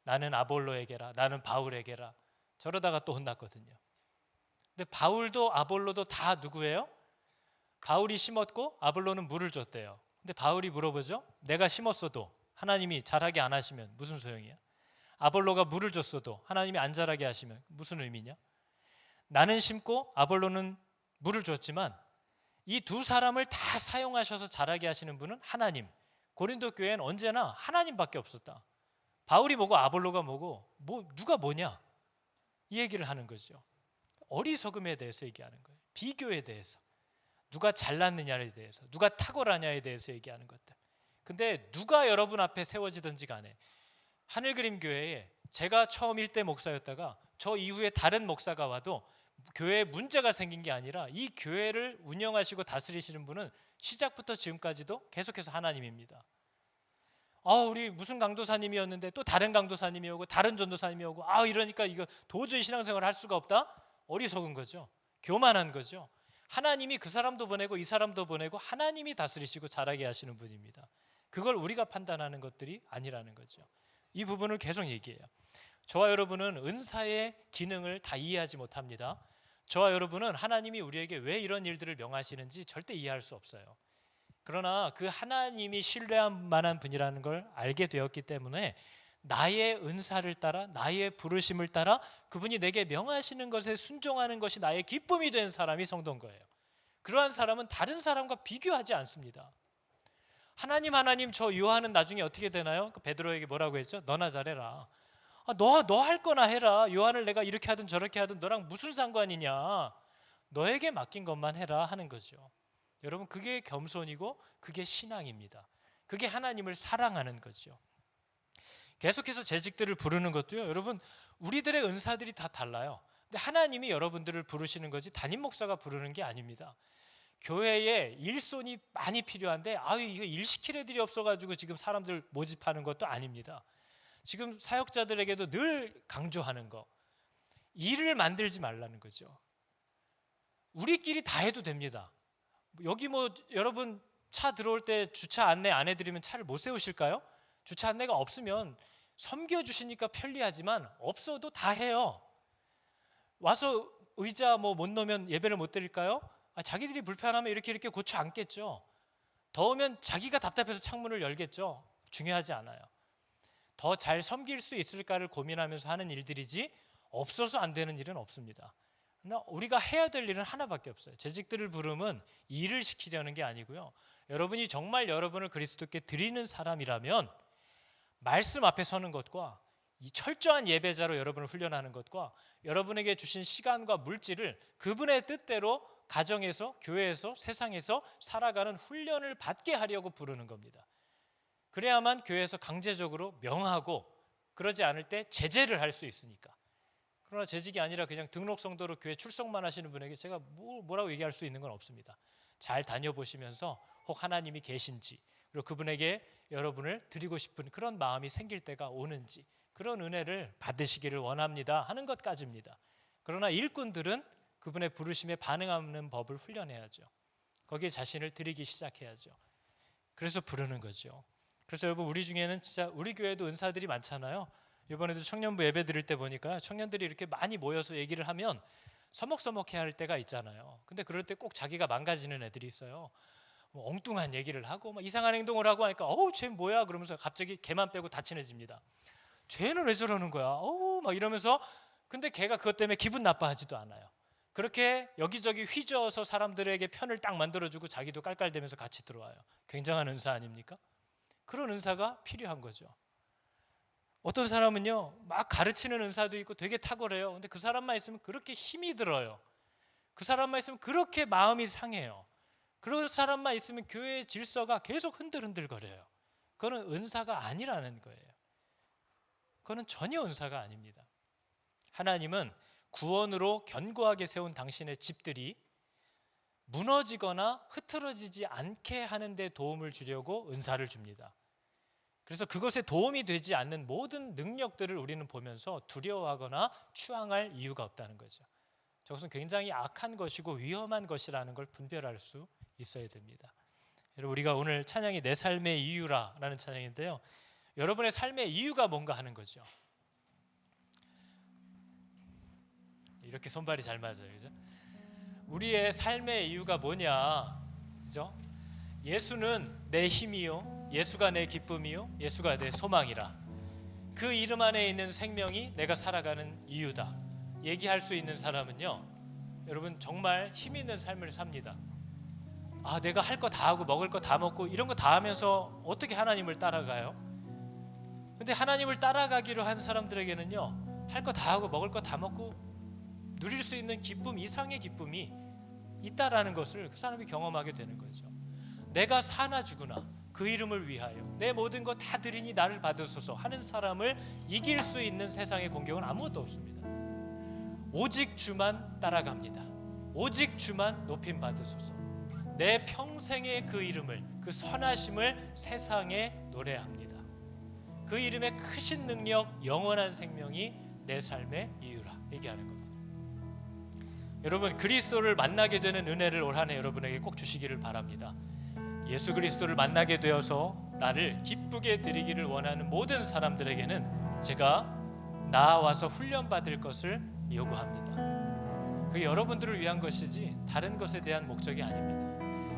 나는 아볼로에게라, 나는 바울에게라. 저러다가 또 혼났거든요. 근데 바울도 아볼로도 다 누구예요? 바울이 심었고 아볼로는 물을 줬대요. 근데 바울이 물어보죠. 내가 심었어도 하나님이 자라게 안 하시면 무슨 소용이야? 아볼로가 물을 줬어도 하나님이 안 자라게 하시면 무슨 의미냐? 나는 심고 아볼로는 물을 줬지만 이 두 사람을 다 사용하셔서 자라게 하시는 분은 하나님. 고린도 교회는 언제나 하나님밖에 없었다. 바울이 뭐고 아볼로가 뭐고 누가 뭐냐, 이 얘기를 하는 거죠. 어리석음에 대해서 얘기하는 거예요. 비교에 대해서. 누가 잘났느냐에 대해서, 누가 탁월하냐에 대해서 얘기하는 것들. 근데 누가 여러분 앞에 세워지든지 간에, 하늘그림교회에 제가 처음 1대 목사였다가 저 이후에 다른 목사가 와도 교회에 문제가 생긴 게 아니라 이 교회를 운영하시고 다스리시는 분은 시작부터 지금까지도 계속해서 하나님입니다. 우리 무슨 강도사님이었는데 또 다른 강도사님이 오고 다른 전도사님이 오고, 이러니까 이거 도저히 신앙생활을 할 수가 없다? 어리석은 거죠. 교만한 거죠. 하나님이 그 사람도 보내고 이 사람도 보내고 하나님이 다스리시고 자라게 하시는 분입니다. 그걸 우리가 판단하는 것들이 아니라는 거죠. 이 부분을 계속 얘기해요. 저와 여러분은 은사의 기능을 다 이해하지 못합니다. 저와 여러분은 하나님이 우리에게 왜 이런 일들을 명하시는지 절대 이해할 수 없어요. 그러나 그 하나님이 신뢰할 만한 분이라는 걸 알게 되었기 때문에 나의 은사를 따라, 나의 부르심을 따라 그분이 내게 명하시는 것에 순종하는 것이 나의 기쁨이 된 사람이 성도인 거예요. 그러한 사람은 다른 사람과 비교하지 않습니다. 하나님, 저 요한은 나중에 어떻게 되나요? 베드로에게 뭐라고 했죠? 너나 잘해라. 너 할 거나 해라. 요한을 내가 이렇게 하든 저렇게 하든 너랑 무슨 상관이냐. 너에게 맡긴 것만 해라 하는 거죠. 여러분, 그게 겸손이고 그게 신앙입니다. 그게 하나님을 사랑하는 거죠. 계속해서 재직들을 부르는 것도요, 여러분, 우리들의 은사들이 다 달라요. 근데 하나님이 여러분들을 부르시는 거지 담임 목사가 부르는 게 아닙니다. 교회에 일손이 많이 필요한데 이거 일 시킬 애들이 없어가지고 지금 사람들 모집하는 것도 아닙니다. 지금 사역자들에게도 늘 강조하는 거, 일을 만들지 말라는 거죠. 우리끼리 다 해도 됩니다. 여기 여러분 차 들어올 때 주차 안내 안 해드리면 차를 못 세우실까요? 주차 안내가 없으면 섬겨주시니까 편리하지만 없어도 다 해요. 와서 의자 못 놓으면 예배를 못 드릴까요? 자기들이 불편하면 이렇게 고쳐 앉겠죠. 더우면 자기가 답답해서 창문을 열겠죠. 중요하지 않아요. 더 잘 섬길 수 있을까를 고민하면서 하는 일들이지 없어서 안 되는 일은 없습니다. 그러나 우리가 해야 될 일은 하나밖에 없어요. 재직들을 부르면 일을 시키려는 게 아니고요. 여러분이 정말 여러분을 그리스도께 드리는 사람이라면 말씀 앞에 서는 것과 이 철저한 예배자로 여러분을 훈련하는 것과 여러분에게 주신 시간과 물질을 그분의 뜻대로 가정에서, 교회에서, 세상에서 살아가는 훈련을 받게 하려고 부르는 겁니다. 그래야만 교회에서 강제적으로 명하고, 그러지 않을 때 제재를 할 수 있으니까. 그러나 재직이 아니라 그냥 등록 성도로 교회 출석만 하시는 분에게 제가 뭐라고 얘기할 수 있는 건 없습니다. 잘 다녀보시면서 혹 하나님이 계신지, 그리고 그분에게 여러분을 드리고 싶은 그런 마음이 생길 때가 오는지, 그런 은혜를 받으시기를 원합니다 하는 것까지입니다. 그러나 일꾼들은 그분의 부르심에 반응하는 법을 훈련해야죠. 거기에 자신을 드리기 시작해야죠. 그래서 부르는 거죠. 그래서 여러분, 우리 중에는 진짜 우리 교회도 은사들이 많잖아요. 이번에도 청년부 예배 드릴 때 보니까 청년들이 이렇게 많이 모여서 얘기를 하면 서먹서먹해 할 때가 있잖아요. 근데 그럴 때 꼭 자기가 망가지는 애들이 있어요. 엉뚱한 얘기를 하고 이상한 행동을 하고 하니까 쟤 뭐야? 그러면서 갑자기 걔만 빼고 다 친해집니다. 쟤는 왜 저러는 거야? 막 이러면서, 근데 걔가 그것 때문에 기분 나빠하지도 않아요. 그렇게 여기저기 휘저어서 사람들에게 편을 딱 만들어주고 자기도 깔깔대면서 같이 들어와요. 굉장한 은사 아닙니까? 그런 은사가 필요한 거죠. 어떤 사람은요, 막 가르치는 은사도 있고 되게 탁월해요. 근데 그 사람만 있으면 그렇게 힘이 들어요. 그 사람만 있으면 그렇게 마음이 상해요. 그런 사람만 있으면 교회의 질서가 계속 흔들흔들거려요. 그거는 은사가 아니라는 거예요. 그거는 전혀 은사가 아닙니다. 하나님은 구원으로 견고하게 세운 당신의 집들이 무너지거나 흐트러지지 않게 하는 데 도움을 주려고 은사를 줍니다. 그래서 그것에 도움이 되지 않는 모든 능력들을 우리는 보면서 두려워하거나 추앙할 이유가 없다는 거죠. 저것은 굉장히 악한 것이고 위험한 것이라는 걸 분별할 수 있어야 됩니다. 여러분, 우리가 오늘 찬양이 내 삶의 이유라라는 찬양인데요, 여러분의 삶의 이유가 뭔가 하는 거죠. 이렇게 손발이 잘 맞아요, 그죠? 우리의 삶의 이유가 뭐냐, 그죠? 예수는 내 힘이요, 예수가 내 기쁨이요, 예수가 내 소망이라. 그 이름 안에 있는 생명이 내가 살아가는 이유다 얘기할 수 있는 사람은요, 여러분 정말 힘 있는 삶을 삽니다. 내가 할 거 다 하고 먹을 거 다 먹고 이런 거 다 하면서 어떻게 하나님을 따라가요? 근데 하나님을 따라가기로 한 사람들에게는요, 할 거 다 하고 먹을 거 다 먹고 누릴 수 있는 기쁨 이상의 기쁨이 있다라는 것을 그 사람이 경험하게 되는 거죠. 내가 사나 죽으나 그 이름을 위하여 내 모든 것 다 드리니 나를 받으소서 하는 사람을 이길 수 있는 세상의 공격은 아무것도 없습니다. 오직 주만 따라갑니다. 오직 주만 높임 받으소서. 내 평생의 그 이름을, 그 선하심을 세상에 노래합니다. 그 이름의 크신 능력, 영원한 생명이 내 삶의 이유라 얘기하는 겁니다. 여러분, 그리스도를 만나게 되는 은혜를 올 한 해 여러분에게 꼭 주시기를 바랍니다. 예수 그리스도를 만나게 되어서 나를 기쁘게 드리기를 원하는 모든 사람들에게는 제가 나와서 훈련받을 것을 요구합니다. 그게 여러분들을 위한 것이지 다른 것에 대한 목적이 아닙니다.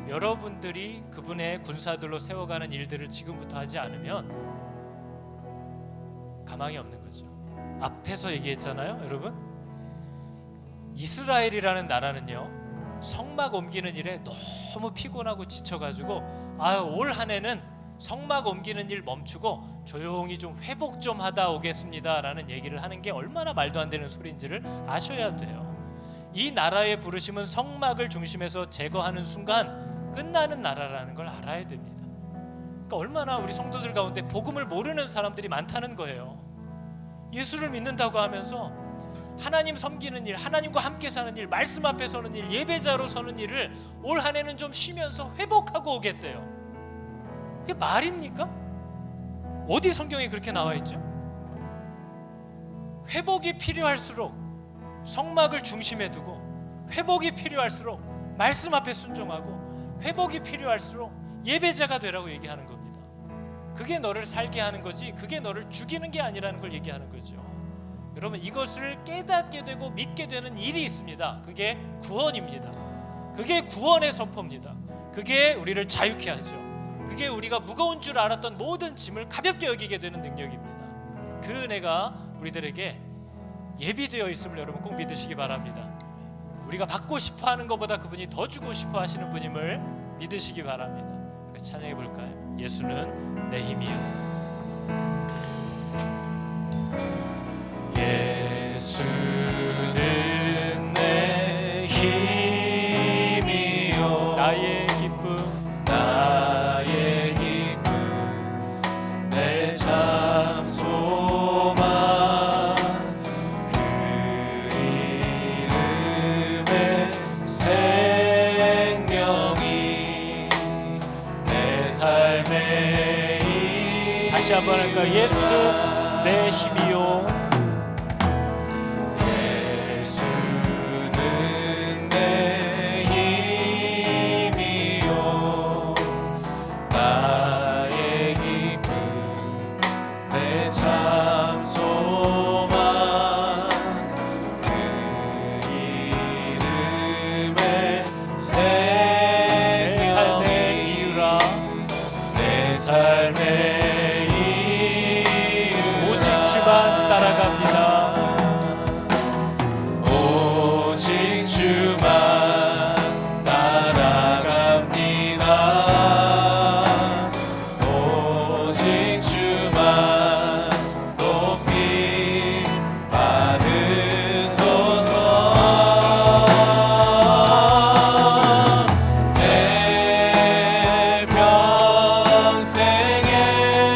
여러분들이 그분의 군사들로 세워가는 일들을 지금부터 하지 않으면 가망이 없는 거죠. 앞에서 얘기했잖아요, 여러분. 이스라엘이라는 나라는요, 성막 옮기는 일에 너무 피곤하고 지쳐가지고 올 한 해는 성막 옮기는 일 멈추고 조용히 좀 회복 좀 하다 오겠습니다 라는 얘기를 하는 게 얼마나 말도 안 되는 소리인지를 아셔야 돼요. 이 나라의 부르심은 성막을 중심에서 제거하는 순간 끝나는 나라라는 걸 알아야 됩니다. 그러니까 얼마나 우리 성도들 가운데 복음을 모르는 사람들이 많다는 거예요. 예수를 믿는다고 하면서 하나님 섬기는 일, 하나님과 함께 사는 일, 말씀 앞에 서는 일, 예배자로 서는 일을 올 한 해는 좀 쉬면서 회복하고 오겠대요. 그게 말입니까? 어디 성경에 그렇게 나와 있죠? 회복이 필요할수록 성막을 중심에 두고, 회복이 필요할수록 말씀 앞에 순종하고, 회복이 필요할수록 예배자가 되라고 얘기하는 겁니다. 그게 너를 살게 하는 거지, 그게 너를 죽이는 게 아니라는 걸 얘기하는 거죠. 여러분, 이것을 깨닫게 되고 믿게 되는 일이 있습니다. 그게 구원입니다. 그게 구원의 선포입니다. 그게 우리를 자유케 하죠. 그게 우리가 무거운 줄 알았던 모든 짐을 가볍게 여기게 되는 능력입니다. 그 은혜가 우리들에게 예비되어 있음을 여러분 꼭 믿으시기 바랍니다. 우리가 받고 싶어하는 것보다 그분이 더 주고 싶어 하시는 분임을 믿으시기 바랍니다. 찬양해 볼까요? 예수는 내 힘이요. 예수는 내 힘이요, 나의 기쁨, 나의 기쁨, 내 참 소망, 그 이름의 생명이 내 삶의 힘. 다시 한번 할까요? 예수는 내 힘이요, 평생에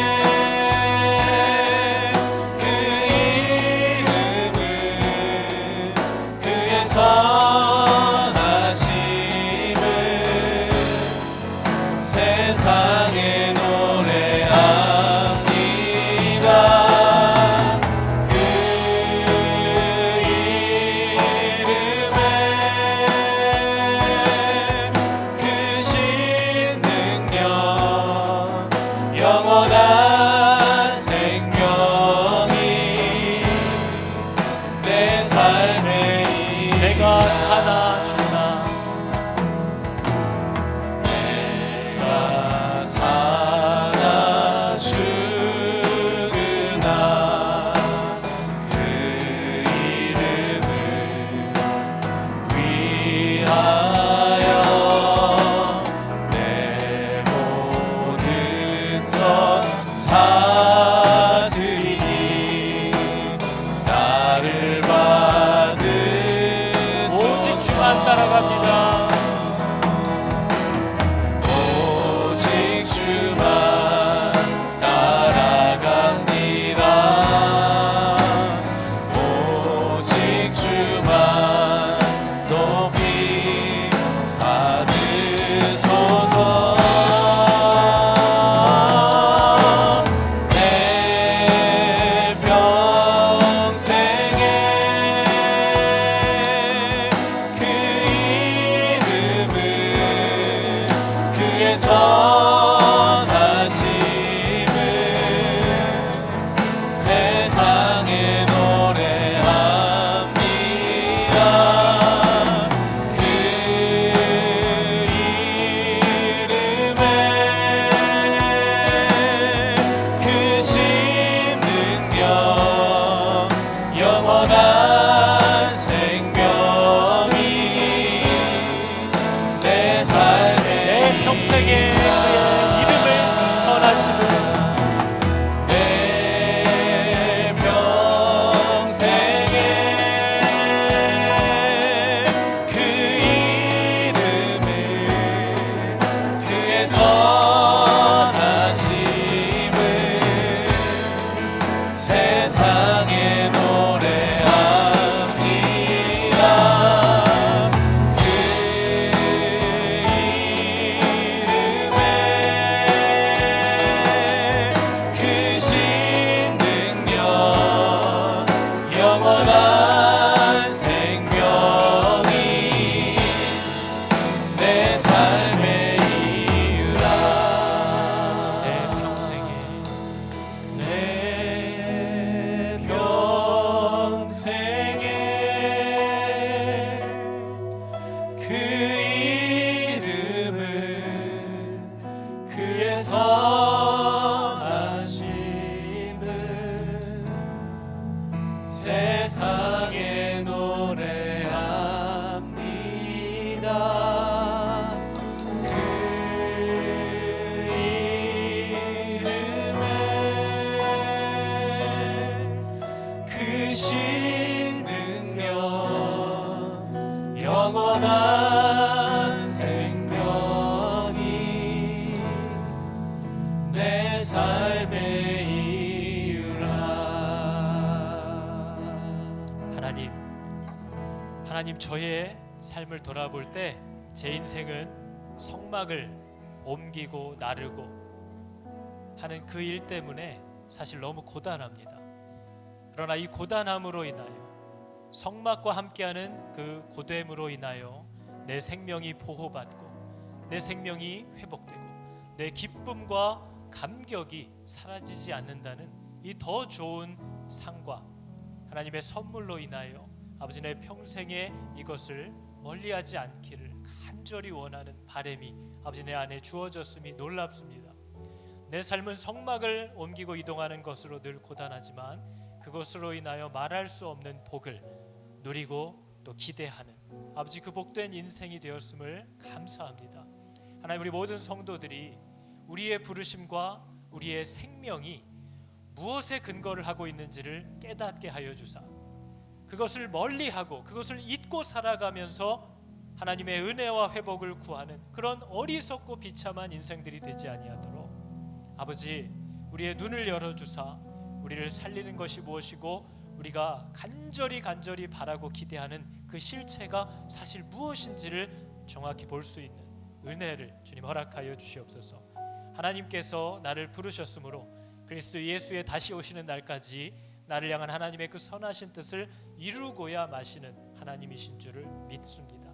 삶의 이유라. 하나님 저의 삶을 돌아볼 때 제 인생은 성막을 옮기고 나르고 하는 그 일 때문에 사실 너무 고단합니다. 그러나 이 고단함으로 인하여, 성막과 함께하는 그 고됨으로 인하여 내 생명이 보호받고 내 생명이 회복되고 내 기쁨과 감격이 사라지지 않는다는 이 더 좋은 상과 하나님의 선물로 인하여 아버지 내 평생에 이것을 멀리하지 않기를 간절히 원하는 바람이 아버지 내 안에 주어졌음이 놀랍습니다. 내 삶은 성막을 옮기고 이동하는 것으로 늘 고단하지만 그것으로 인하여 말할 수 없는 복을 누리고 또 기대하는 아버지 그 복된 인생이 되었음을 감사합니다. 하나님, 우리 모든 성도들이 우리의 부르심과 우리의 생명이 무엇에 근거를 하고 있는지를 깨닫게 하여 주사 그것을 멀리하고 그것을 잊고 살아가면서 하나님의 은혜와 회복을 구하는 그런 어리석고 비참한 인생들이 되지 아니하도록 아버지 우리의 눈을 열어주사 우리를 살리는 것이 무엇이고 우리가 간절히 바라고 기대하는 그 실체가 사실 무엇인지를 정확히 볼 수 있는 은혜를 주님 허락하여 주시옵소서. 하나님께서 나를 부르셨으므로 그리스도 예수의 다시 오시는 날까지 나를 향한 하나님의 그 선하신 뜻을 이루고야 마시는 하나님이신 줄을 믿습니다.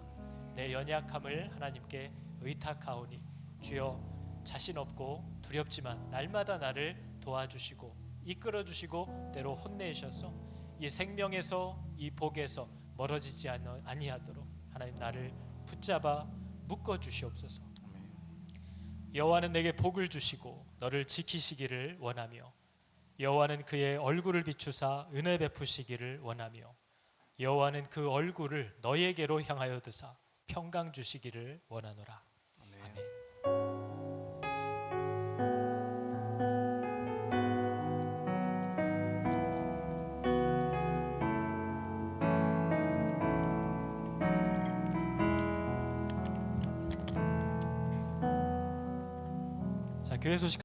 내 연약함을 하나님께 의탁하오니 주여 자신 없고 두렵지만 날마다 나를 도와주시고 이끌어주시고 때로 혼내셔서 이 생명에서 이 복에서 멀어지지 아니하도록 하나님 나를 붙잡아 묶어주시옵소서. 여호와는 내게 복을 주시고 너를 지키시기를 원하며 여호와는 그의 얼굴을 비추사 은혜 베푸시기를 원하며 여호와는 그 얼굴을 너에게로 향하여 드사 평강 주시기를 원하노라. 아멘. 자, 교회 소식